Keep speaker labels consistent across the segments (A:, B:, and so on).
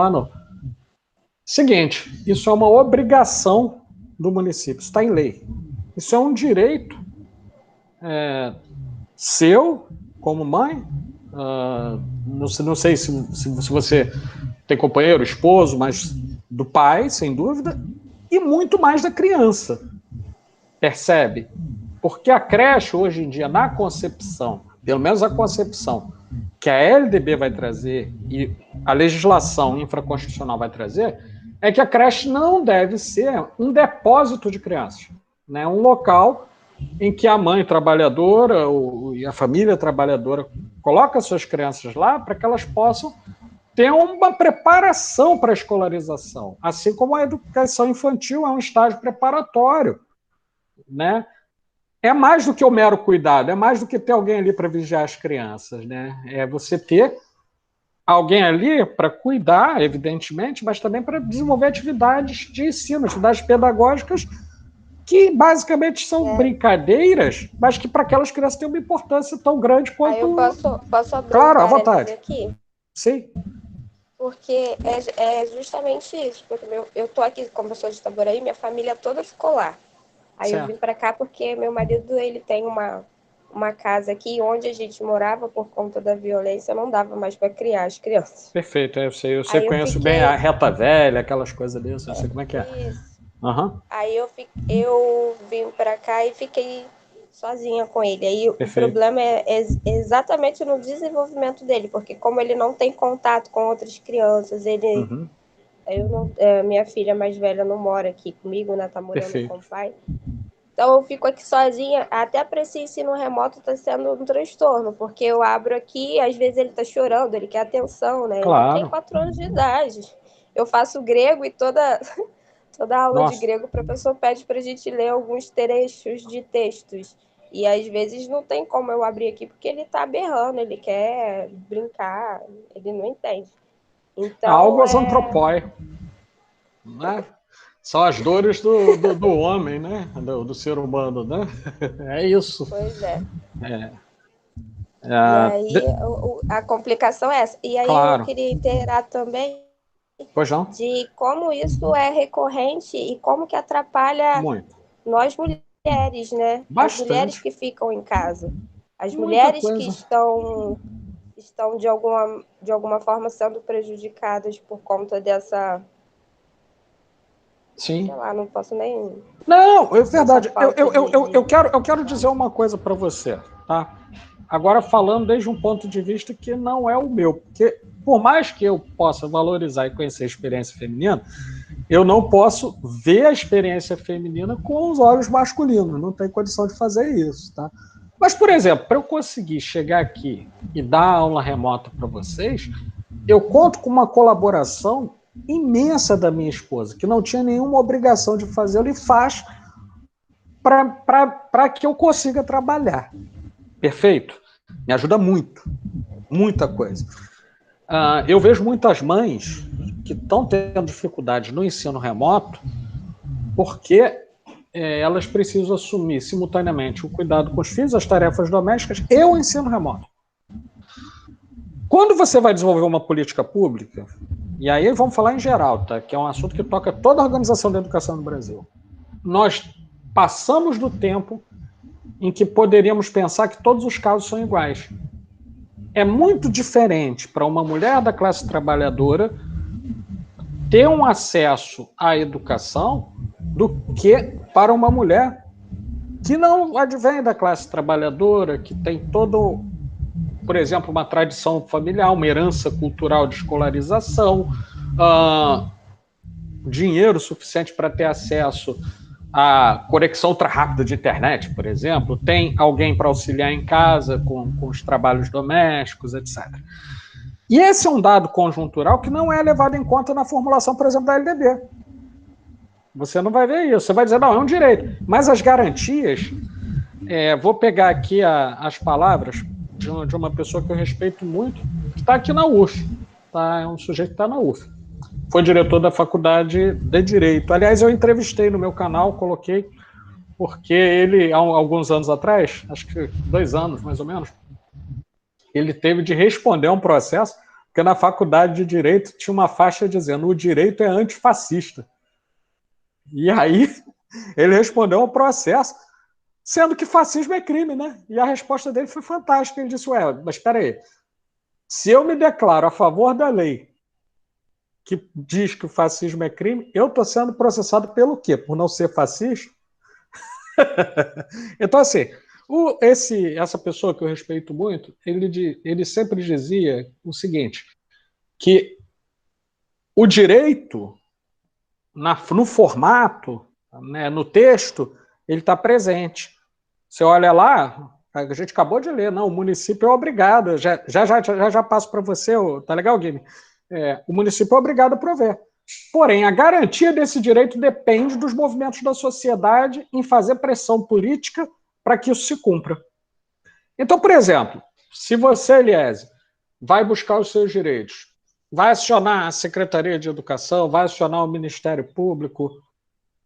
A: ano. Seguinte, isso é uma obrigação do município, está em lei. Isso é um direito seu, como mãe. Não sei se você tem companheiro, esposo, mas do pai, sem dúvida, e muito mais da criança. Percebe? Porque a creche, hoje em dia, na concepção, pelo menos a concepção que a LDB vai trazer e a legislação infraconstitucional vai trazer, é que a creche não deve ser um depósito de crianças, né? Um local em que a mãe trabalhadora e a família trabalhadora coloca suas crianças lá para que elas possam ter uma preparação para a escolarização, assim como a educação infantil é um estágio preparatório, né? É mais do que o mero cuidado, é mais do que ter alguém ali para vigiar as crianças, né? É você ter alguém ali para cuidar, evidentemente, mas também para desenvolver atividades de ensino, atividades pedagógicas que basicamente são brincadeiras, mas que para aquelas crianças têm uma importância tão grande quanto...
B: Aí eu posso abrir
A: claro,
B: um
A: à vontade
B: aqui?
A: Sim.
B: Porque é justamente isso. Porque eu tô aqui, como eu sou de Itaboraí, minha família toda ficou lá. Aí
A: certo.
B: eu vim para cá porque meu marido ele tem uma casa aqui onde a gente morava por conta da violência, não dava mais para criar as crianças.
A: Perfeito, eu sei conheço bem a Reta Velha, aquelas coisas dessas, eu sei como é que é.
B: Isso.
A: Uhum.
B: Aí eu vim para cá e fiquei sozinha com ele. Aí
A: Perfeito.
B: O problema é exatamente no desenvolvimento dele, porque como ele não tem contato com outras crianças, ele... minha filha mais velha não mora aqui comigo, né? Tá morando
A: Perfeito.
B: com o pai. Então eu fico aqui sozinha, até para esse ensino remoto está sendo um transtorno, porque eu abro aqui, às vezes ele está chorando, ele quer atenção, né?
A: Claro.
B: Ele tem 4 anos de idade. Eu faço grego e toda aula de grego, o professor pede para a gente ler alguns trechos de textos. E às vezes não tem como eu abrir aqui, porque ele está berrando, ele quer brincar, ele não entende. Então,
A: Algos antropoi, né? São as dores do homem, né? Do ser humano, né? É isso.
B: Pois é. E aí a complicação é essa. E aí
A: claro.
B: Eu queria inteirar também
A: de
B: como isso é recorrente e como que atrapalha
A: muito.
B: Nós mulheres, né?
A: Bastante.
B: As mulheres que ficam em casa. As
A: Muita
B: mulheres
A: coisa.
B: que estão de alguma forma sendo prejudicadas por conta dessa...
A: Sim.
B: Sei lá, não posso nem...
A: Não, é verdade. Eu quero dizer uma coisa para você, tá? Agora falando desde um ponto de vista que não é o meu, porque por mais que eu possa valorizar e conhecer a experiência feminina, eu não posso ver a experiência feminina com os olhos masculinos, não tenho condição de fazer isso, tá? Mas, por exemplo, para eu conseguir chegar aqui e dar aula remota para vocês, eu conto com uma colaboração imensa da minha esposa, que não tinha nenhuma obrigação de fazê-lo e faz para que eu consiga trabalhar. Perfeito? Me ajuda muito. Muita coisa. Eu vejo muitas mães que estão tendo dificuldades no ensino remoto porque elas precisam assumir simultaneamente o cuidado com os filhos, as tarefas domésticas e o ensino remoto. Quando você vai desenvolver uma política pública, e aí vamos falar em geral, tá? Que é um assunto que toca toda a organização da educação no Brasil, nós passamos do tempo em que poderíamos pensar que todos os casos são iguais. É muito diferente para uma mulher da classe trabalhadora ter um acesso à educação do que para uma mulher que não advém da classe trabalhadora, que tem todo, por exemplo, uma tradição familiar, uma herança cultural de escolarização, dinheiro suficiente para ter acesso à conexão ultra rápida de internet, por exemplo, tem alguém para auxiliar em casa com os trabalhos domésticos, etc. E esse é um dado conjuntural que não é levado em conta na formulação, por exemplo, da LDB. Você não vai ver isso. Você vai dizer, não, é um direito. Mas as garantias... vou pegar aqui as palavras de uma pessoa que eu respeito muito, que está aqui na UF. Tá? É um sujeito que está na UF. Foi diretor da Faculdade de Direito. Aliás, eu entrevistei no meu canal, coloquei, porque ele, há alguns anos atrás, acho que 2 anos mais ou menos, ele teve de responder a um processo, porque porque na faculdade de Direito tinha uma faixa dizendo o direito é antifascista. E aí ele respondeu ao processo, sendo que fascismo é crime, né? E a resposta dele foi fantástica. Ele disse, mas espera aí, se eu me declaro a favor da lei que diz que o fascismo é crime, eu estou sendo processado pelo quê? Por não ser fascista? Então, assim, essa pessoa que eu respeito muito, ele sempre dizia o seguinte, que o direito, no formato, né, no texto, ele está presente. Você olha lá, a gente acabou de ler, não, o município é obrigado, já passo para você, tá legal, Guilherme? O município é obrigado a prover. Porém, a garantia desse direito depende dos movimentos da sociedade em fazer pressão política para que isso se cumpra. Então, por exemplo, se você, Eliese, vai buscar os seus direitos, vai acionar a Secretaria de Educação, vai acionar o Ministério Público,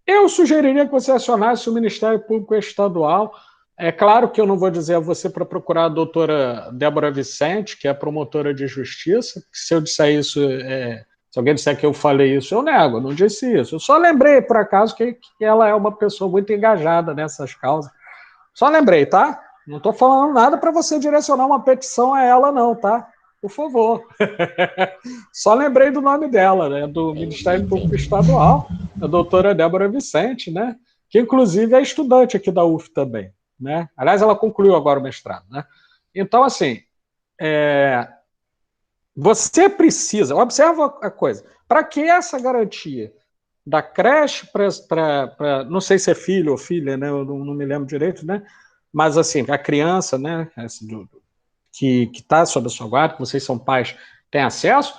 A: eu sugeriria que você acionasse o Ministério Público Estadual. É claro que eu não vou dizer a você para procurar a doutora Débora Vicente, que é promotora de justiça, que se eu disser isso, se alguém disser que eu falei isso, eu nego, eu não disse isso. Eu só lembrei, por acaso, que ela é uma pessoa muito engajada nessas causas. Só lembrei, tá? Não estou falando nada para você direcionar uma petição a ela, não, tá? Por favor. Só lembrei do nome dela, né? Do Ministério Público Estadual, a doutora Débora Vicente, né? Que inclusive é estudante aqui da UF também. Né? Aliás, ela concluiu agora o mestrado. Né? Então, assim, você precisa, observa a coisa, para que essa garantia da creche para, não sei se é filho ou filha, né? Eu não me lembro direito, né? Mas, assim, a criança, né? Que está sob a sua guarda, que vocês são pais, têm acesso,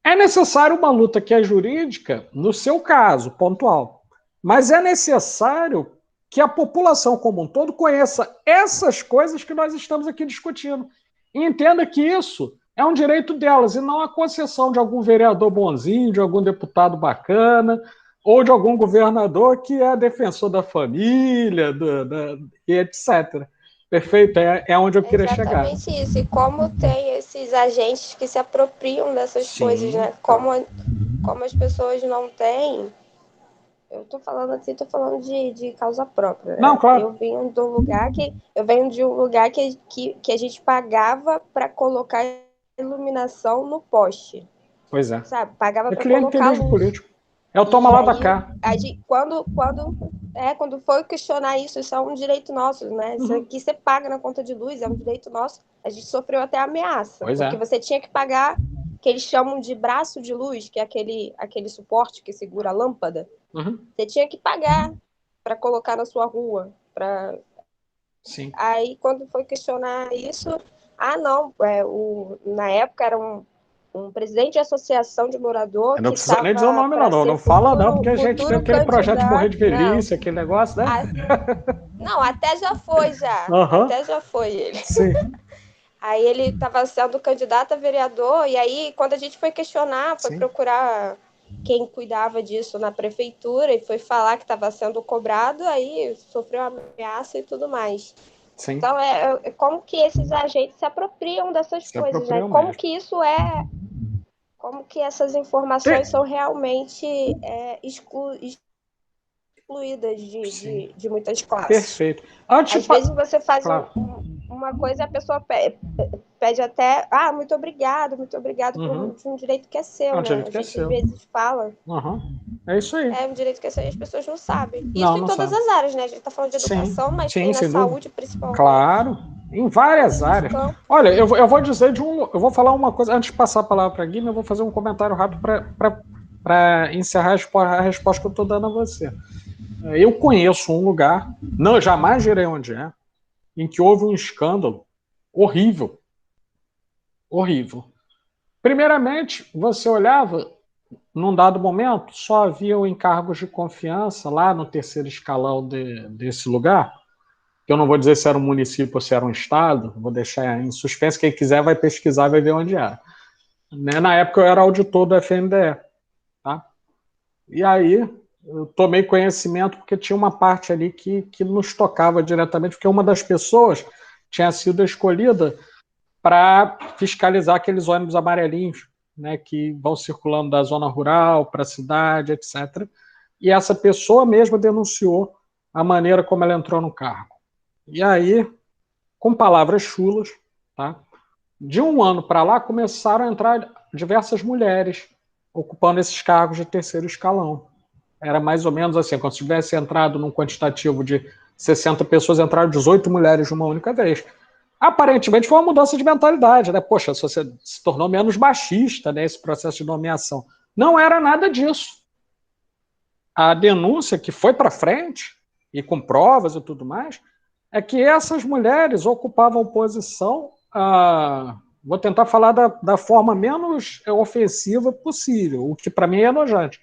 A: é necessário uma luta que é jurídica, no seu caso, pontual. Mas é necessário que a população como um todo conheça essas coisas que nós estamos aqui discutindo. E entenda que isso é um direito delas, e não a concessão de algum vereador bonzinho, de algum deputado bacana, ou de algum governador que é defensor da família, e etc. Perfeito? É onde eu queria chegar.
B: Exatamente isso. E como tem esses agentes que se apropriam dessas coisas, né? Como as pessoas não têm... Eu tô falando assim, tô falando de causa própria. Né?
A: Não, claro.
B: Eu venho de um lugar que a gente pagava para colocar iluminação no poste.
A: Pois é.
B: Sabe? Pagava para
A: colocar luz. Político. É o toma lá da cá. Quando foi questionar isso é um direito nosso, né? Isso aqui você paga na conta de luz, é um direito nosso. A gente sofreu até ameaça, porque você tinha que pagar, que eles chamam de braço de luz, que é aquele suporte que segura a lâmpada. Você tinha que pagar para colocar na sua rua. Sim.
B: Aí, quando foi questionar isso, não, na época era um presidente de associação de morador.
A: Não precisa nem dizer o nome, não fala não, porque a gente tem aquele projeto de morrer de velhice, aquele negócio, né?
B: Não, até já foi, já. Até já foi ele.
A: Sim.
B: Aí ele estava sendo candidato a vereador, e aí, quando a gente foi questionar, foi procurar quem cuidava disso na prefeitura, e foi falar que estava sendo cobrado, aí sofreu ameaça e tudo mais. Sim. Então, como que esses agentes se apropriam dessas coisas, né? Como que isso como que essas informações são realmente excluídas de muitas classes.
A: Perfeito.
B: Às vezes você faz uma coisa e a pessoa pede até, muito obrigado por um direito que é seu, né? A gente às vezes fala.
A: É isso aí.
B: É um direito que é seu e as pessoas não sabem. Isso em todas as áreas, né? A gente está falando de educação, mas tem na saúde principalmente.
A: Claro, em várias áreas. Olha, eu vou dizer eu vou falar uma coisa, antes de passar a palavra para a Guilherme, eu vou fazer um comentário rápido para encerrar a resposta que eu estou dando a você. Eu conheço um lugar, jamais direi onde é, em que houve um escândalo horrível. Horrível. Primeiramente, você olhava, num dado momento, só haviam encargos de confiança lá no terceiro escalão desse lugar, que eu não vou dizer se era um município ou se era um estado, vou deixar em suspense, quem quiser vai pesquisar e vai ver onde era. Na época eu era auditor do FNDE. Tá? E aí eu tomei conhecimento porque tinha uma parte ali que nos tocava diretamente, porque uma das pessoas tinha sido escolhida para fiscalizar aqueles ônibus amarelinhos né, que vão circulando da zona rural para a cidade, etc. E essa pessoa mesma denunciou a maneira como ela entrou no cargo. E aí, com palavras chulas, tá? De um ano para lá, começaram a entrar diversas mulheres ocupando esses cargos de terceiro escalão. Era mais ou menos assim, como se tivesse entrado num quantitativo de 60 pessoas, entraram 18 mulheres de uma única vez. Aparentemente foi uma mudança de mentalidade, né? Poxa, você se tornou menos machista, né? Esse processo de nomeação. Não era nada disso. A denúncia que foi para frente, e com provas e tudo mais, é que essas mulheres ocupavam posição, vou tentar falar da forma menos ofensiva possível, o que para mim é enojante.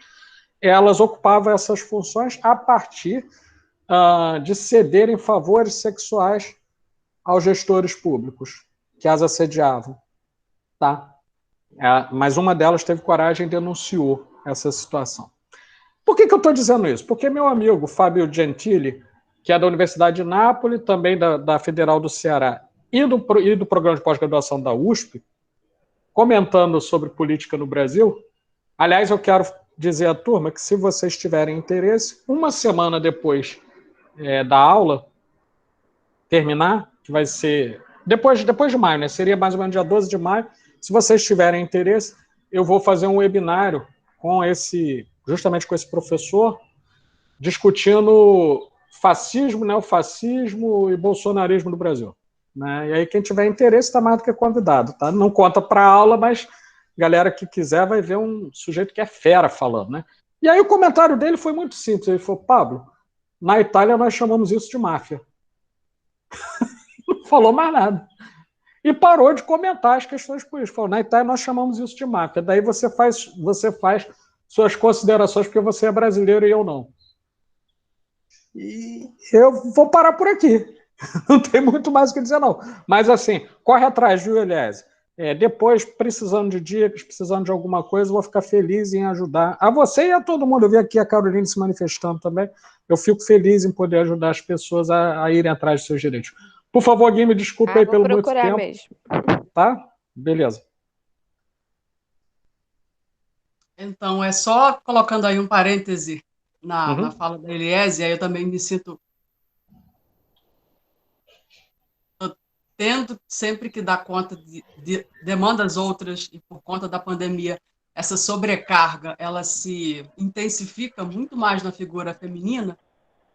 A: Elas ocupavam essas funções a partir de cederem favores sexuais aos gestores públicos que as assediavam. Tá? Mas uma delas teve coragem e denunciou essa situação. Por que eu estou dizendo isso? Porque meu amigo Fábio Gentili, que é da Universidade de Nápoles, também da Federal do Ceará, e do programa de pós-graduação da USP, comentando sobre política no Brasil. Aliás, eu quero dizer à turma que, se vocês tiverem interesse, uma semana depois da aula terminar, que vai ser depois de maio, né? Seria mais ou menos dia 12 de maio. Se vocês tiverem interesse, eu vou fazer um webinário justamente com esse professor, discutindo fascismo, neofascismo e bolsonarismo no Brasil. Né? E aí, quem tiver interesse está mais do que convidado. Tá? Não conta para a aula, mas galera que quiser vai ver um sujeito que é fera falando. Né? E aí o comentário dele foi muito simples. Ele falou, Pablo, na Itália nós chamamos isso de máfia. Não falou mais nada. E parou de comentar as questões políticas. Falou, na Itália nós chamamos isso de máfia. Daí você faz suas considerações porque você é brasileiro e eu não. E eu vou parar por aqui. Não tem muito mais o que dizer, não. Mas, assim, corre atrás, viu, Elias? Depois, precisando de dicas, precisando de alguma coisa, eu vou ficar feliz em ajudar a você e a todo mundo. Eu vi aqui a Caroline se manifestando também. Eu fico feliz em poder ajudar as pessoas a irem atrás dos seus direitos. Por favor, Gui, me desculpe aí
B: vou
A: pelo muito
B: procurar
A: tempo.
B: Mesmo.
A: Tá? Beleza.
C: Então, é só colocando aí um parêntese na fala da Eliese, aí eu também me sinto tendo sempre que dar conta de demandas outras, e por conta da pandemia, essa sobrecarga, ela se intensifica muito mais na figura feminina,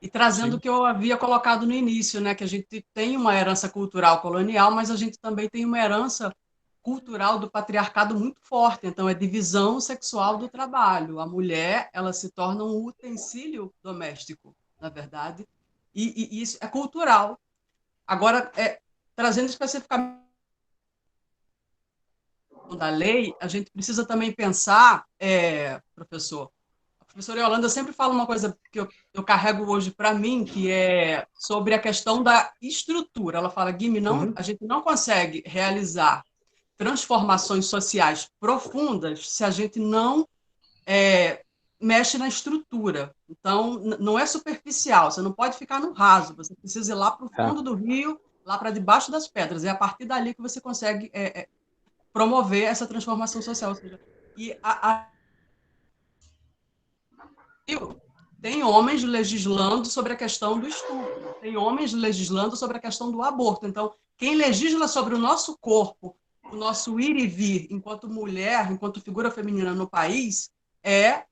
C: e trazendo o que eu havia colocado no início, né, que a gente tem uma herança cultural colonial, mas a gente também tem uma herança cultural do patriarcado muito forte. Então, é divisão sexual do trabalho. A mulher, ela se torna um utensílio doméstico, na verdade, e isso é cultural. Agora, trazendo especificamente da lei, a gente precisa também pensar, professor, a professora Yolanda sempre fala uma coisa que eu carrego hoje para mim, que é sobre a questão da estrutura. Ela fala, Guime, a gente não consegue realizar transformações sociais profundas se a gente não mexe na estrutura. Então, não é superficial, você não pode ficar no raso, você precisa ir lá para o fundo do rio, lá para debaixo das pedras. É a partir dali que você consegue promover essa transformação social. Ou seja, tem homens legislando sobre a questão do estupro, tem homens legislando sobre a questão do aborto. Então, quem legisla sobre o nosso corpo, o nosso ir e vir enquanto mulher, enquanto figura feminina no país, é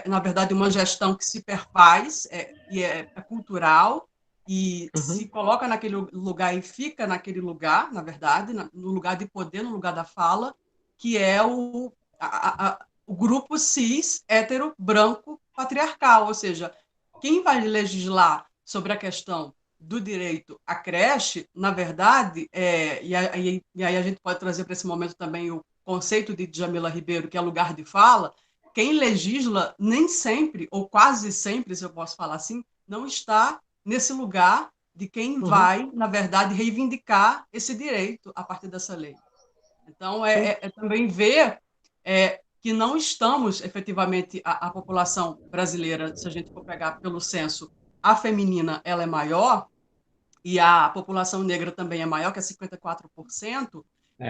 C: na verdade, uma gestão que se perfaz, e é cultural, e se coloca naquele lugar e fica naquele lugar, na verdade, no lugar de poder, no lugar da fala, que é o grupo cis, hétero, branco, patriarcal. Ou seja, quem vai legislar sobre a questão do direito à creche, na verdade, e aí a gente pode trazer para esse momento também o conceito de Djamila Ribeiro, que é lugar de fala. Quem legisla nem sempre, ou quase sempre, se eu posso falar assim, não está nesse lugar de quem vai, na verdade, reivindicar esse direito a partir dessa lei. Então, também ver que não estamos, efetivamente, a população brasileira, se a gente for pegar pelo censo, a feminina ela é maior, e a população negra também é maior, que é 54%,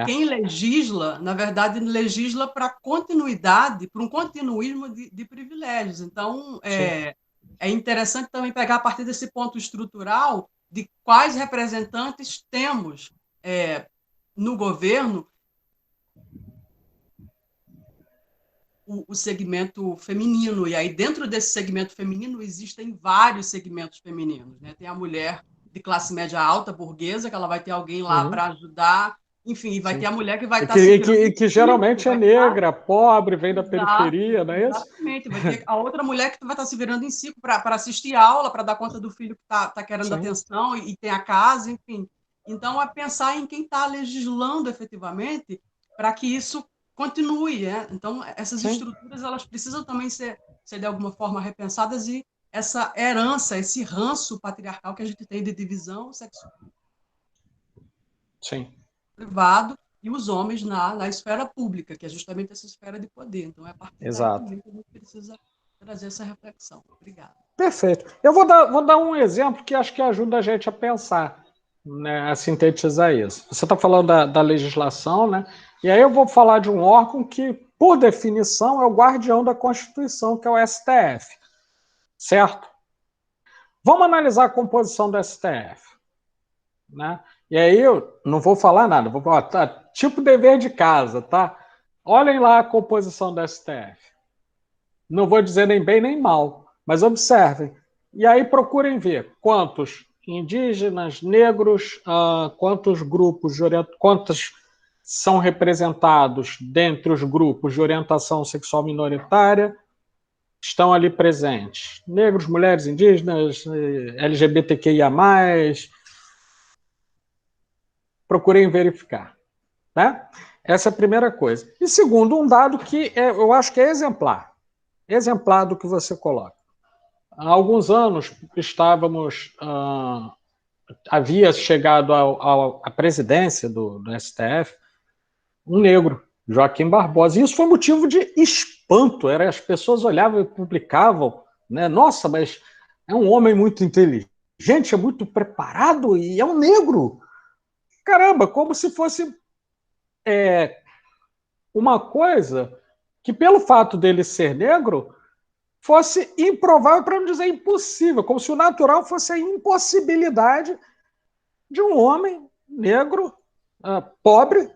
C: quem legisla, na verdade, legisla para continuidade, para um continuismo de privilégios. Então, é interessante também pegar a partir desse ponto estrutural de quais representantes temos no governo o segmento feminino. E aí, dentro desse segmento feminino, existem vários segmentos femininos, né? Tem a mulher de classe média alta, burguesa, que ela vai ter alguém lá para ajudar. Enfim, vai ter a mulher que vai estar se virando
A: que geralmente é negra, pobre, vem da periferia, não é isso?
C: Exatamente. Vai ter a outra mulher que vai estar se virando em si para assistir aula, para dar conta do filho que está querendo atenção e tem a casa, enfim. Então, é pensar em quem está legislando efetivamente para que isso continue. Né? Então, essas estruturas elas precisam também ser de alguma forma repensadas e essa herança, esse ranço patriarcal que a gente tem de divisão sexual.
A: Sim.
C: Privado e os homens na esfera pública, que é justamente essa esfera de poder. Então, é a partir daí também que a gente precisa trazer essa reflexão. Obrigada.
A: Perfeito. Eu vou dar um exemplo que acho que ajuda a gente a pensar, né, a sintetizar isso. Você está falando da legislação, né? E aí eu vou falar de um órgão que, por definição, é o guardião da Constituição, que é o STF. Certo? Vamos analisar a composição do STF. Né? E aí eu não vou falar nada, vou falar, tá, tipo dever de casa, tá? Olhem lá a composição do STF. Não vou dizer nem bem nem mal, mas observem. E aí procurem ver quantos indígenas, negros, quantos grupos, quantos são representados dentre os grupos de orientação sexual minoritária estão ali presentes. Negros, mulheres, indígenas, LGBTQIA+, procurem verificar. Né? Essa é a primeira coisa. E segundo, um dado que eu acho que é exemplar do que você coloca. Há alguns anos havia chegado à presidência do STF um negro, Joaquim Barbosa, e isso foi motivo de espanto. As pessoas olhavam e publicavam, né? Nossa, mas é um homem muito inteligente, é muito preparado e é um negro. Caramba, como se fosse uma coisa que, pelo fato dele ser negro, fosse improvável, para não dizer impossível, como se o natural fosse a impossibilidade de um homem negro, pobre,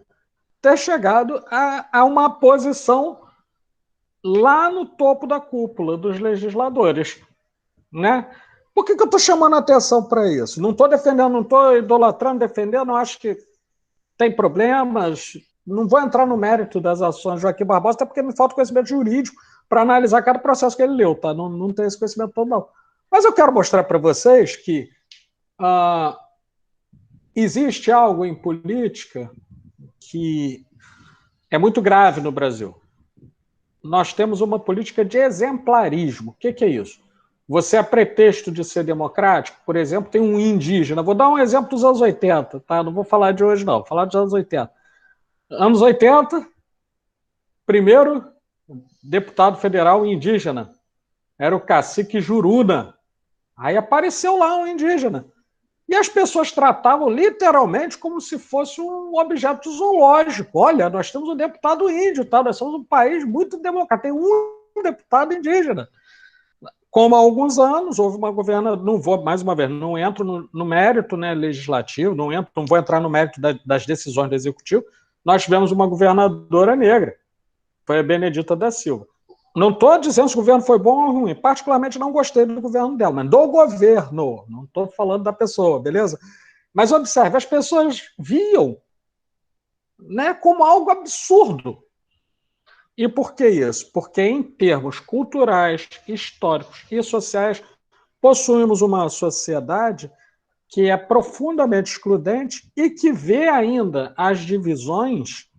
A: ter chegado a uma posição lá no topo da cúpula dos legisladores. Né? Por que eu estou chamando a atenção para isso? Não estou defendendo, não estou idolatrando, defendendo, não acho que tem problemas. Não vou entrar no mérito das ações de Joaquim Barbosa, até porque me falta conhecimento jurídico para analisar cada processo que ele leu, tá? Não tenho esse conhecimento todo, não. Mas eu quero mostrar para vocês que existe algo em política que é muito grave no Brasil. Nós temos uma política de exemplarismo. O que é isso? Você, a pretexto de ser democrático, por exemplo, tem um indígena. Vou dar um exemplo dos anos 80, tá? Não vou falar de hoje, não. Vou falar dos anos 80. Anos 80, primeiro deputado federal indígena era o cacique Juruna. Aí apareceu lá um indígena. E as pessoas tratavam literalmente como se fosse um objeto zoológico. Olha, nós temos um deputado índio, tá? Nós somos um país muito democrático. Tem um deputado indígena. Como há alguns anos, houve uma governadora, não vou, mais uma vez, não entro no mérito, né, legislativo, não vou entrar no mérito das decisões do executivo, nós tivemos uma governadora negra, foi a Benedita da Silva. Não estou dizendo se o governo foi bom ou ruim, particularmente não gostei do governo dela, mas do governo, não estou falando da pessoa, beleza? Mas observe, as pessoas viam, né, como algo absurdo. E por que isso? Porque em termos culturais, históricos e sociais, possuímos uma sociedade que é profundamente excludente e que vê ainda as divisões,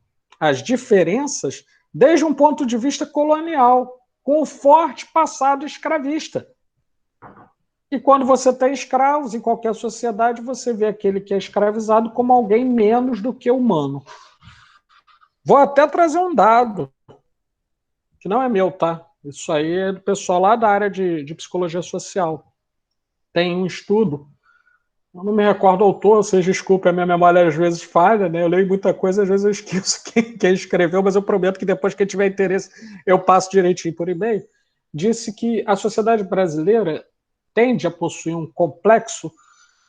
A: as diferenças, desde um ponto de vista colonial, com um forte passado escravista. E quando você tem escravos em qualquer sociedade, você vê aquele que é escravizado como alguém menos do que humano. Vou até trazer um dado, que não é meu, tá? Isso aí é do pessoal lá da área de psicologia social. Tem um estudo Eu não me recordo o autor, vocês desculpem, a minha memória às vezes falha, né? Eu leio muita coisa, às vezes eu esqueço quem escreveu, mas eu prometo que depois que tiver interesse eu passo direitinho por e-mail. Disse que a sociedade brasileira tende a possuir um complexo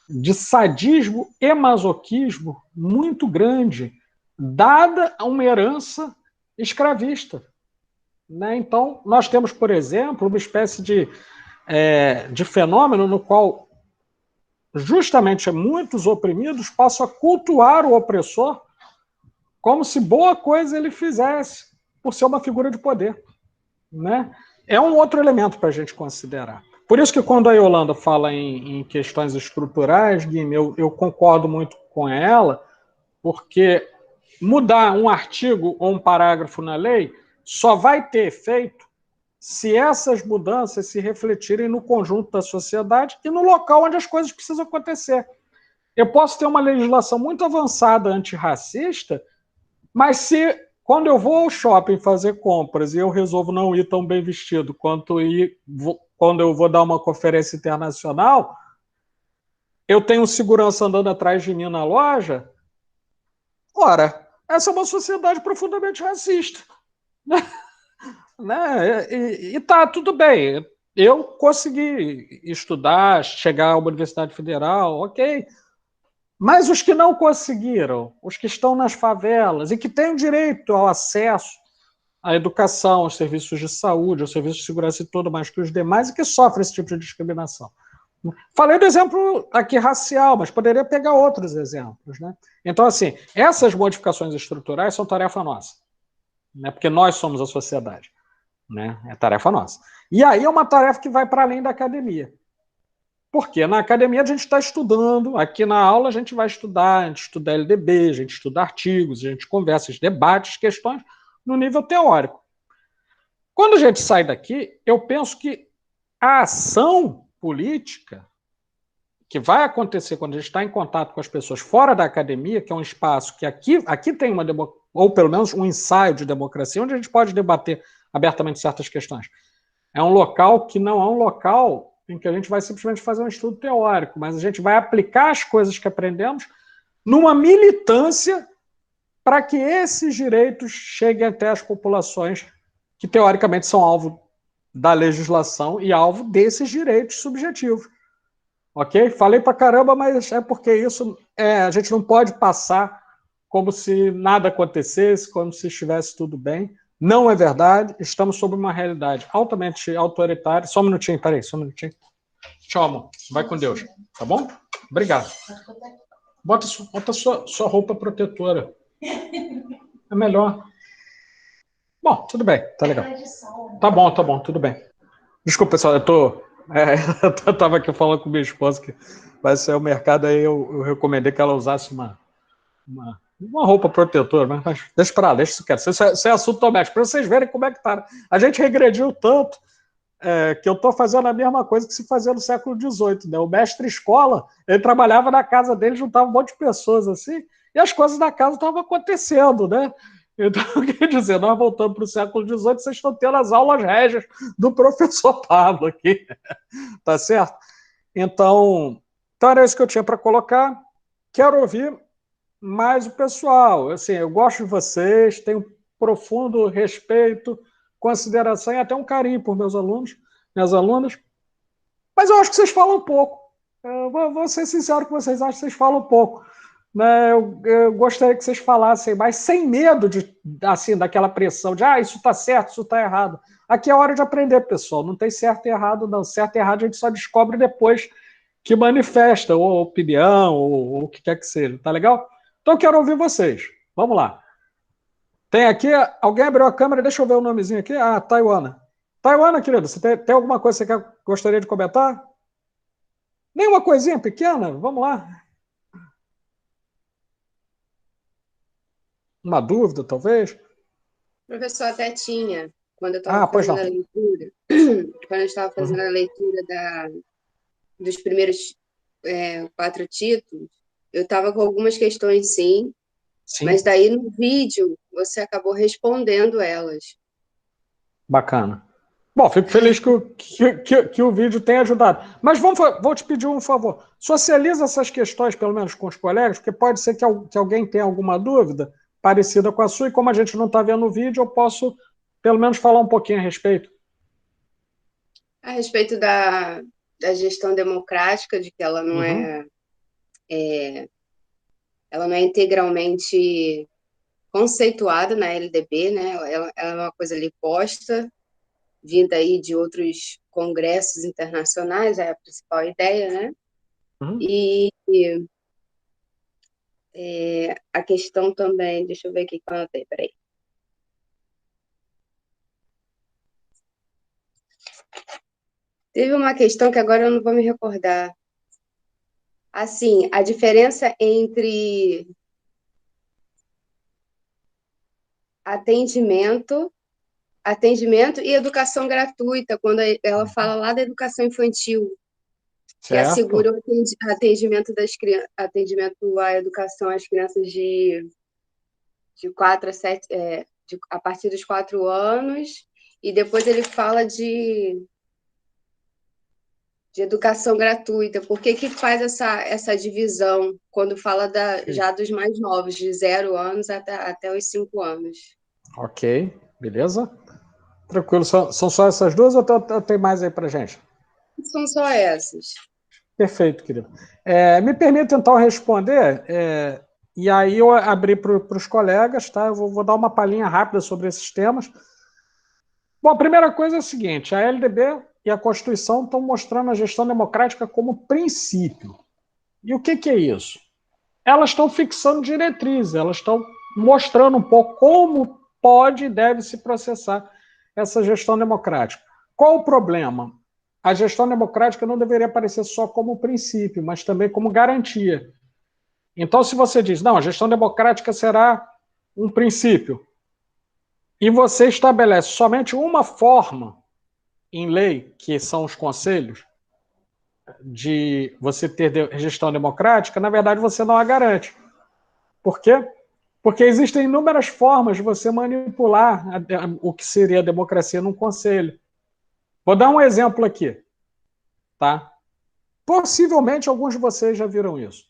A: de sadismo e masoquismo muito grande, dada uma herança escravista. Né? Então, nós temos, por exemplo, uma espécie de fenômeno no qual justamente muitos oprimidos passam a cultuar o opressor como se boa coisa ele fizesse, por ser uma figura de poder. Né? É um outro elemento para a gente considerar. Por isso que quando a Yolanda fala em questões estruturais, Guilherme, eu concordo muito com ela, porque mudar um artigo ou um parágrafo na lei só vai ter efeito se essas mudanças se refletirem no conjunto da sociedade e no local onde as coisas precisam acontecer. Eu posso ter uma legislação muito avançada antirracista, mas se quando eu vou ao shopping fazer compras e eu resolvo não ir tão bem vestido quanto quando eu vou dar uma conferência internacional, eu tenho um segurança andando atrás de mim na loja, ora, essa é uma sociedade profundamente racista. Né? E tá, tudo bem. Eu consegui estudar, chegar à Universidade Federal, ok. Mas os que não conseguiram, os que estão nas favelas e que têm o direito ao acesso à educação, aos serviços de saúde, aos serviços de segurança e tudo mais que os demais, e que sofrem esse tipo de discriminação. Falei do exemplo aqui racial, mas poderia pegar outros exemplos. Né? Então, assim, essas modificações estruturais são tarefa nossa, né? Porque nós somos a sociedade. Né? É tarefa nossa. E aí é uma tarefa que vai para além da academia. Porque na academia a gente está estudando, aqui na aula a gente vai estudar, a gente estuda LDB, a gente estuda artigos, a gente conversa, a gente debate questões no nível teórico. Quando a gente sai daqui, eu penso que a ação política que vai acontecer quando a gente está em contato com as pessoas fora da academia, que é um espaço que aqui tem uma ou pelo menos um ensaio de democracia, onde a gente pode debater abertamente certas questões. É um local que não é um local em que a gente vai simplesmente fazer um estudo teórico, mas a gente vai aplicar as coisas que aprendemos numa militância para que esses direitos cheguem até as populações que, teoricamente, são alvo da legislação e alvo desses direitos subjetivos. Ok? Falei para caramba, mas é porque isso a gente não pode passar como se nada acontecesse, como se estivesse tudo bem. Não é verdade, estamos sob uma realidade altamente autoritária. Só um minutinho, peraí, só um minutinho. Tchau, amor. Vai com Deus. Tá bom? Obrigado. Bota sua roupa protetora. É melhor. Bom, tudo bem, tá legal. Tá bom, tudo bem. Desculpa, pessoal, eu tava aqui falando com minha esposa que vai sair ao mercado, aí eu recomendei que ela usasse uma roupa protetora, mas deixa pra lá, deixa isso quieto. Isso é assunto doméstico, para vocês verem como é que tá. A gente regrediu tanto que eu estou fazendo a mesma coisa que se fazia no século XVIII. Né? O mestre-escola, ele trabalhava na casa dele, juntava um monte de pessoas assim, e as coisas da casa estavam acontecendo, né? Então, quer dizer, nós voltamos para o século XVIII, vocês estão tendo as aulas régias do professor Pablo aqui, tá certo? Então era isso que eu tinha para colocar. Quero ouvir mais o pessoal. Assim, eu gosto de vocês, tenho profundo respeito, consideração e até um carinho por meus alunos, minhas alunas, mas eu acho que vocês falam pouco. Eu vou ser sincero com vocês, acho que vocês falam pouco. Né? Eu gostaria que vocês falassem mais, sem medo assim, daquela pressão de isso está certo, isso está errado. Aqui é hora de aprender, pessoal. Não tem certo e errado, não. Certo e errado a gente só descobre depois que manifesta, ou opinião, ou o que quer que seja. Tá legal? Então eu quero ouvir vocês. Vamos lá. Tem aqui, alguém abriu a câmera, deixa eu ver o nomezinho aqui. Taiwana. Taiwana, querido, você tem alguma coisa que você gostaria de comentar? Nenhuma coisinha pequena? Vamos lá. Uma dúvida, talvez?
D: Professor, até tinha, quando eu estava fazendo a leitura, quando eu estava fazendo a leitura dos primeiros 4 títulos, eu estava com algumas questões, sim, mas daí no vídeo você acabou respondendo elas.
A: Bacana. Bom, fico feliz que o vídeo tenha ajudado. Mas vou te pedir um favor. Socializa essas questões, pelo menos com os colegas, porque pode ser que alguém tenha alguma dúvida parecida com a sua, e como a gente não está vendo o vídeo, eu posso, pelo menos, falar um pouquinho a respeito.
D: A respeito da gestão democrática, de que ela não ela não é integralmente conceituada na LDB, né? Ela é uma coisa ali posta, vinda aí de outros congressos internacionais, é a principal ideia, né? E a questão também, deixa eu ver aqui que eu anotei, peraí. Teve uma questão que agora eu não vou me recordar. Assim, a diferença entre atendimento e educação gratuita, quando ela fala lá da educação infantil, que assegura o atendimento atendimento à educação às crianças de 4 a 7, a partir dos 4 anos, e depois ele fala de educação gratuita. Por que faz essa divisão quando fala já dos mais novos, de 0 anos até os 5 anos?
A: Ok, beleza. Tranquilo. São só essas duas ou tem mais aí pra gente?
D: São só essas.
A: Perfeito, querido. Me permita, então, responder, e aí eu abri para os colegas, tá? Eu vou dar uma palhinha rápida sobre esses temas. Bom, a primeira coisa é a seguinte, a LDB e a Constituição estão mostrando a gestão democrática como princípio. E o que é isso? Elas estão fixando diretrizes, elas estão mostrando um pouco como pode e deve se processar essa gestão democrática. Qual o problema? A gestão democrática não deveria aparecer só como princípio, mas também como garantia. Então, se você diz, não, a gestão democrática será um princípio, e você estabelece somente uma forma em lei, que são os conselhos, de você ter gestão democrática, na verdade você não a garante. Por quê? Porque existem inúmeras formas de você manipular o que seria a democracia num conselho. Vou dar um exemplo aqui. Tá? Possivelmente alguns de vocês já viram isso.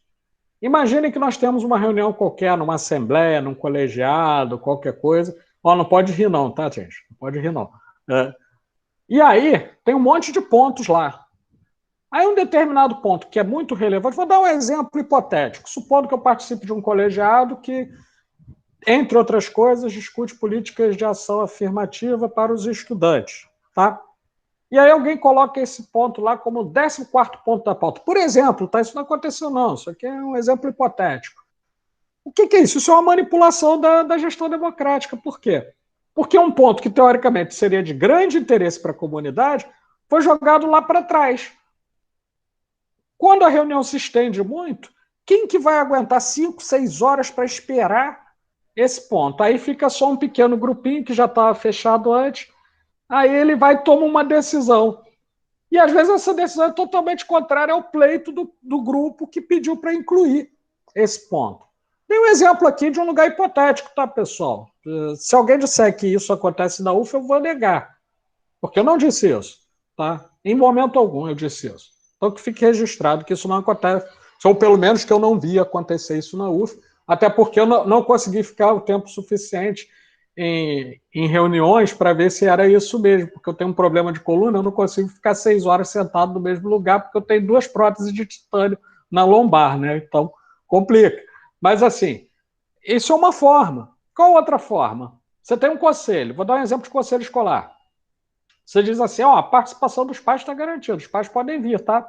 A: Imaginem que nós temos uma reunião qualquer, numa assembleia, num colegiado, qualquer coisa. Não pode rir não, tá, gente? Não pode rir não. E aí, tem um monte de pontos lá. Aí um determinado ponto que é muito relevante, vou dar um exemplo hipotético. Supondo que eu participe de um colegiado que, entre outras coisas, discute políticas de ação afirmativa para os estudantes. Tá? E aí alguém coloca esse ponto lá como o 14º ponto da pauta. Por exemplo, tá? Isso não aconteceu não, isso aqui é um exemplo hipotético. O que é isso? Isso é uma manipulação da gestão democrática. Por quê? Porque um ponto que teoricamente seria de grande interesse para a comunidade foi jogado lá para trás. Quando a reunião se estende muito, quem que vai aguentar 5, 6 horas para esperar esse ponto? Aí fica só um pequeno grupinho que já estava fechado antes. Aí ele vai e toma uma decisão. E às vezes essa decisão é totalmente contrária ao pleito do grupo que pediu para incluir esse ponto. Tem um exemplo aqui de um lugar hipotético, tá, pessoal? Se alguém disser que isso acontece na UF, eu vou negar. Porque eu não disse isso, tá? Em momento algum eu disse isso. Então que fique registrado que isso não acontece, ou pelo menos que eu não vi acontecer isso na UF, até porque eu não consegui ficar o tempo suficiente em reuniões para ver se era isso mesmo, porque eu tenho um problema de coluna, eu não consigo ficar 6 horas sentado no mesmo lugar, porque eu tenho 2 próteses de titânio na lombar, né? Então, complica. Mas, assim, isso é uma forma. Qual outra forma? Você tem um conselho, vou dar um exemplo de conselho escolar. Você diz assim, a participação dos pais está garantida, os pais podem vir, tá?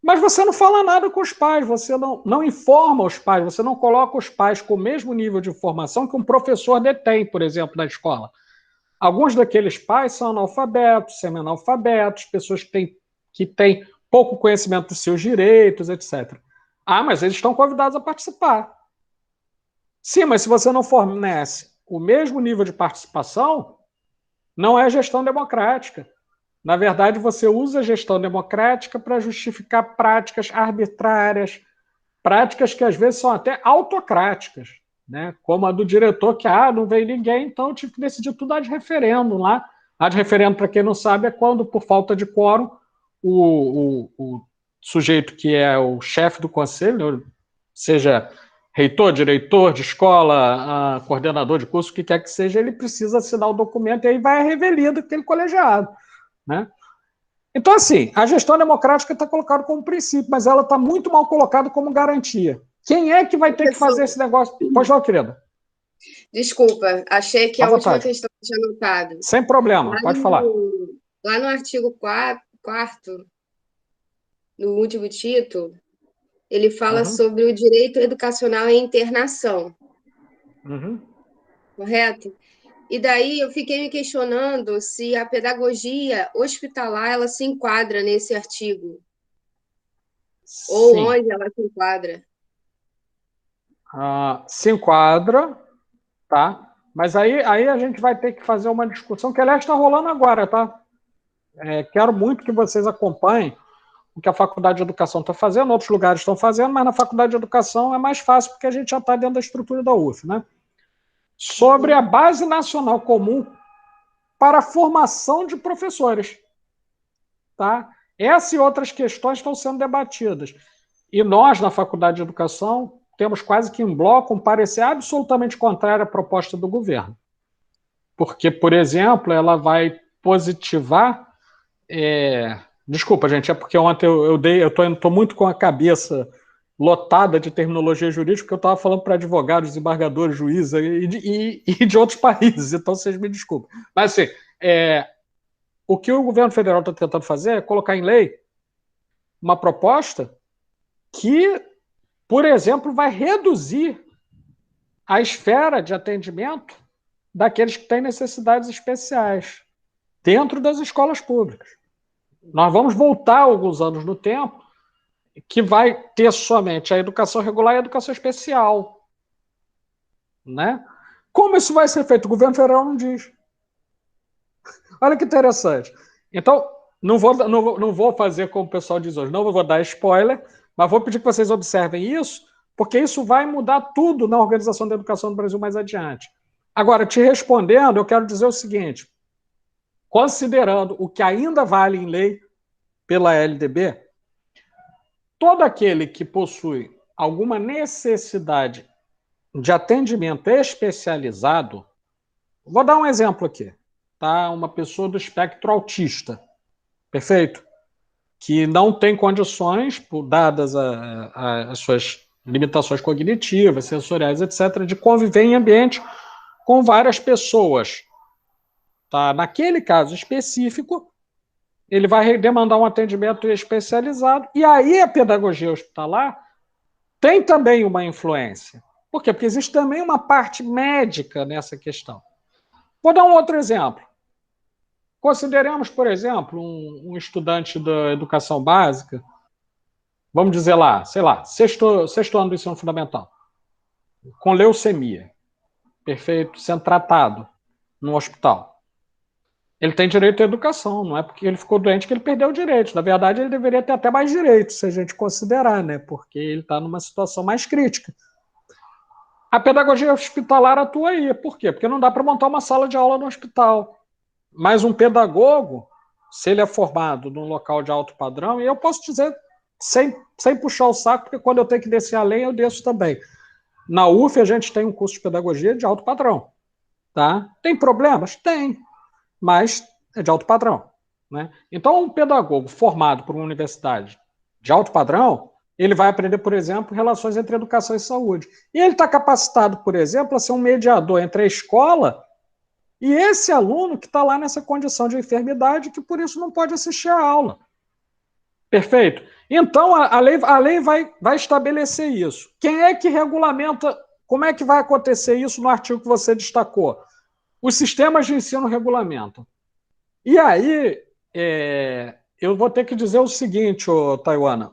A: Mas você não fala nada com os pais, você não informa os pais, você não coloca os pais com o mesmo nível de informação que um professor detém, por exemplo, na escola. Alguns daqueles pais são analfabetos, semi-analfabetos, pessoas que têm pouco conhecimento dos seus direitos, etc. Mas eles estão convidados a participar. Sim, mas se você não fornece o mesmo nível de participação, não é gestão democrática. Na verdade, você usa a gestão democrática para justificar práticas arbitrárias, práticas que às vezes são até autocráticas, né? Como a do diretor que não veio ninguém, então eu tive que decidir tudo de referendo lá, Ad referendo, para quem não sabe, é quando, por falta de quórum, o sujeito que é o chefe do conselho, seja reitor, diretor de escola, coordenador de curso, o que quer que seja, ele precisa assinar o documento e aí vai a revelia daquele colegiado, né? Então, assim, a gestão democrática está colocada como princípio, mas ela está muito mal colocada como garantia. Quem é que vai ter que fazer esse negócio? Pode falar, querida.
D: Desculpa, achei que a última questão que tinha anotado.
A: Sem problema, pode falar.
D: Lá no artigo 4º, no último título, ele fala sobre o direito educacional à internação. Correto? E daí eu fiquei me questionando se a pedagogia hospitalar ela se enquadra nesse artigo. Sim. Ou onde ela se enquadra.
A: Se enquadra, tá? Mas aí a gente vai ter que fazer uma discussão que, aliás, está rolando agora, tá? Quero muito que vocês acompanhem o que a Faculdade de Educação está fazendo, outros lugares estão fazendo, mas na Faculdade de Educação é mais fácil porque a gente já está dentro da estrutura da UF, né? Sobre a Base Nacional Comum para a formação de professores, tá? Essa e outras questões estão sendo debatidas. E nós, na Faculdade de Educação, temos quase que em bloco um parecer absolutamente contrário à proposta do governo. Porque, por exemplo, ela vai positivar... Desculpa, gente, é porque ontem eu estou muito com a cabeça lotada de terminologia jurídica, porque eu estava falando para advogados, desembargadores, juízes e de outros países, então vocês me desculpem. Mas, assim, o que o governo federal está tentando fazer é colocar em lei uma proposta que, por exemplo, vai reduzir a esfera de atendimento daqueles que têm necessidades especiais dentro das escolas públicas. Nós vamos voltar alguns anos no tempo que vai ter somente a educação regular e a educação especial, né? Como isso vai ser feito? O governo federal não diz. Olha que interessante. Então, não vou fazer como o pessoal diz hoje, não vou dar spoiler, mas vou pedir que vocês observem isso, porque isso vai mudar tudo na organização da educação do Brasil mais adiante. Agora, te respondendo, eu quero dizer o seguinte, considerando o que ainda vale em lei pela LDB, todo aquele que possui alguma necessidade de atendimento especializado, vou dar um exemplo aqui, tá? Uma pessoa do espectro autista, perfeito? Que não tem condições, dadas as suas limitações cognitivas, sensoriais, etc., de conviver em ambiente com várias pessoas. Tá? Naquele caso específico, ele vai demandar um atendimento especializado, e aí a pedagogia hospitalar tem também uma influência. Por quê? Porque existe também uma parte médica nessa questão. Vou dar um outro exemplo. Consideremos, por exemplo, um estudante da educação básica, vamos dizer lá, sei lá, sexto ano do ensino fundamental, com leucemia, perfeito, sendo tratado no hospital. Ele tem direito à educação, não é porque ele ficou doente que ele perdeu o direito. Na verdade, ele deveria ter até mais direitos, se a gente considerar, né? Porque ele está numa situação mais crítica. A pedagogia hospitalar atua aí. Por quê? Porque não dá para montar uma sala de aula no hospital. Mas um pedagogo, se ele é formado num local de alto padrão, e eu posso dizer, sem puxar o saco, porque quando eu tenho que descer a lenha, eu desço também. Na UF, a gente tem um curso de pedagogia de alto padrão. Tá? Tem problemas? Tem. Mas é de alto padrão. Né? Então, um pedagogo formado por uma universidade de alto padrão, ele vai aprender, por exemplo, relações entre educação e saúde. E ele está capacitado, por exemplo, a ser um mediador entre a escola e esse aluno que está lá nessa condição de enfermidade, que por isso não pode assistir à aula. Perfeito? Então, a lei vai estabelecer isso. Quem é que regulamenta? Como é que vai acontecer isso no artigo que você destacou? Os sistemas de ensino regulamentam. E aí, eu vou ter que dizer o seguinte, Taiwana.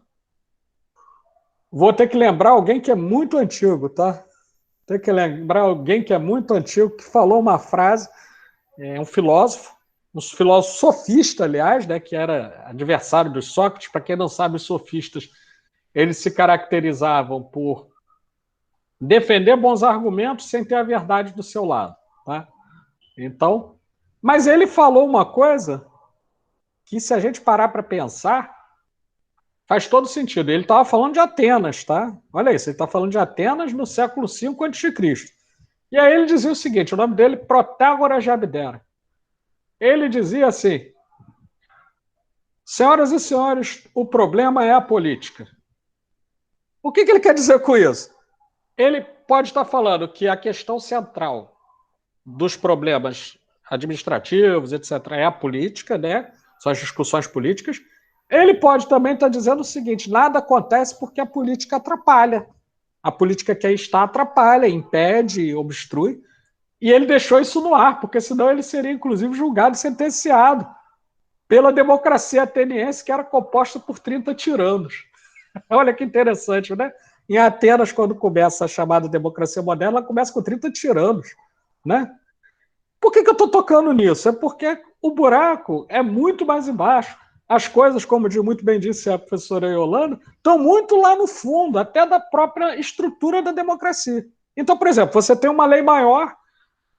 A: Vou ter que lembrar alguém que é muito antigo, tá? Tem que lembrar alguém que é muito antigo, que falou uma frase, um filósofo sofista, aliás, né, que era adversário dos Sócrates. Para quem não sabe, os sofistas, eles se caracterizavam por defender bons argumentos sem ter a verdade do seu lado, tá? Então, Mas ele falou uma coisa que, se a gente parar para pensar, faz todo sentido. Ele estava falando de Atenas, tá? Olha isso, ele está falando de Atenas no século V a.C. E aí ele dizia o seguinte, o nome dele, Protágoras de Abdera. Ele dizia assim, senhoras e senhores, o problema é a política. O que ele quer dizer com isso? Ele pode estar falando que a questão central dos problemas administrativos, etc., é a política, né? São as discussões políticas. Ele pode também estar dizendo o seguinte, nada acontece porque a política atrapalha. A política que aí está atrapalha, impede, obstrui. E ele deixou isso no ar, porque senão ele seria, inclusive, julgado e sentenciado pela democracia ateniense, que era composta por 30 tiranos. Olha que interessante, né? Em Atenas, quando começa a chamada democracia moderna, ela começa com 30 tiranos, né? Por que eu estou tocando nisso? É porque o buraco é muito mais embaixo. As coisas, como muito bem disse a professora Yolanda, estão muito lá no fundo, até da própria estrutura da democracia. Então, por exemplo, você tem uma lei maior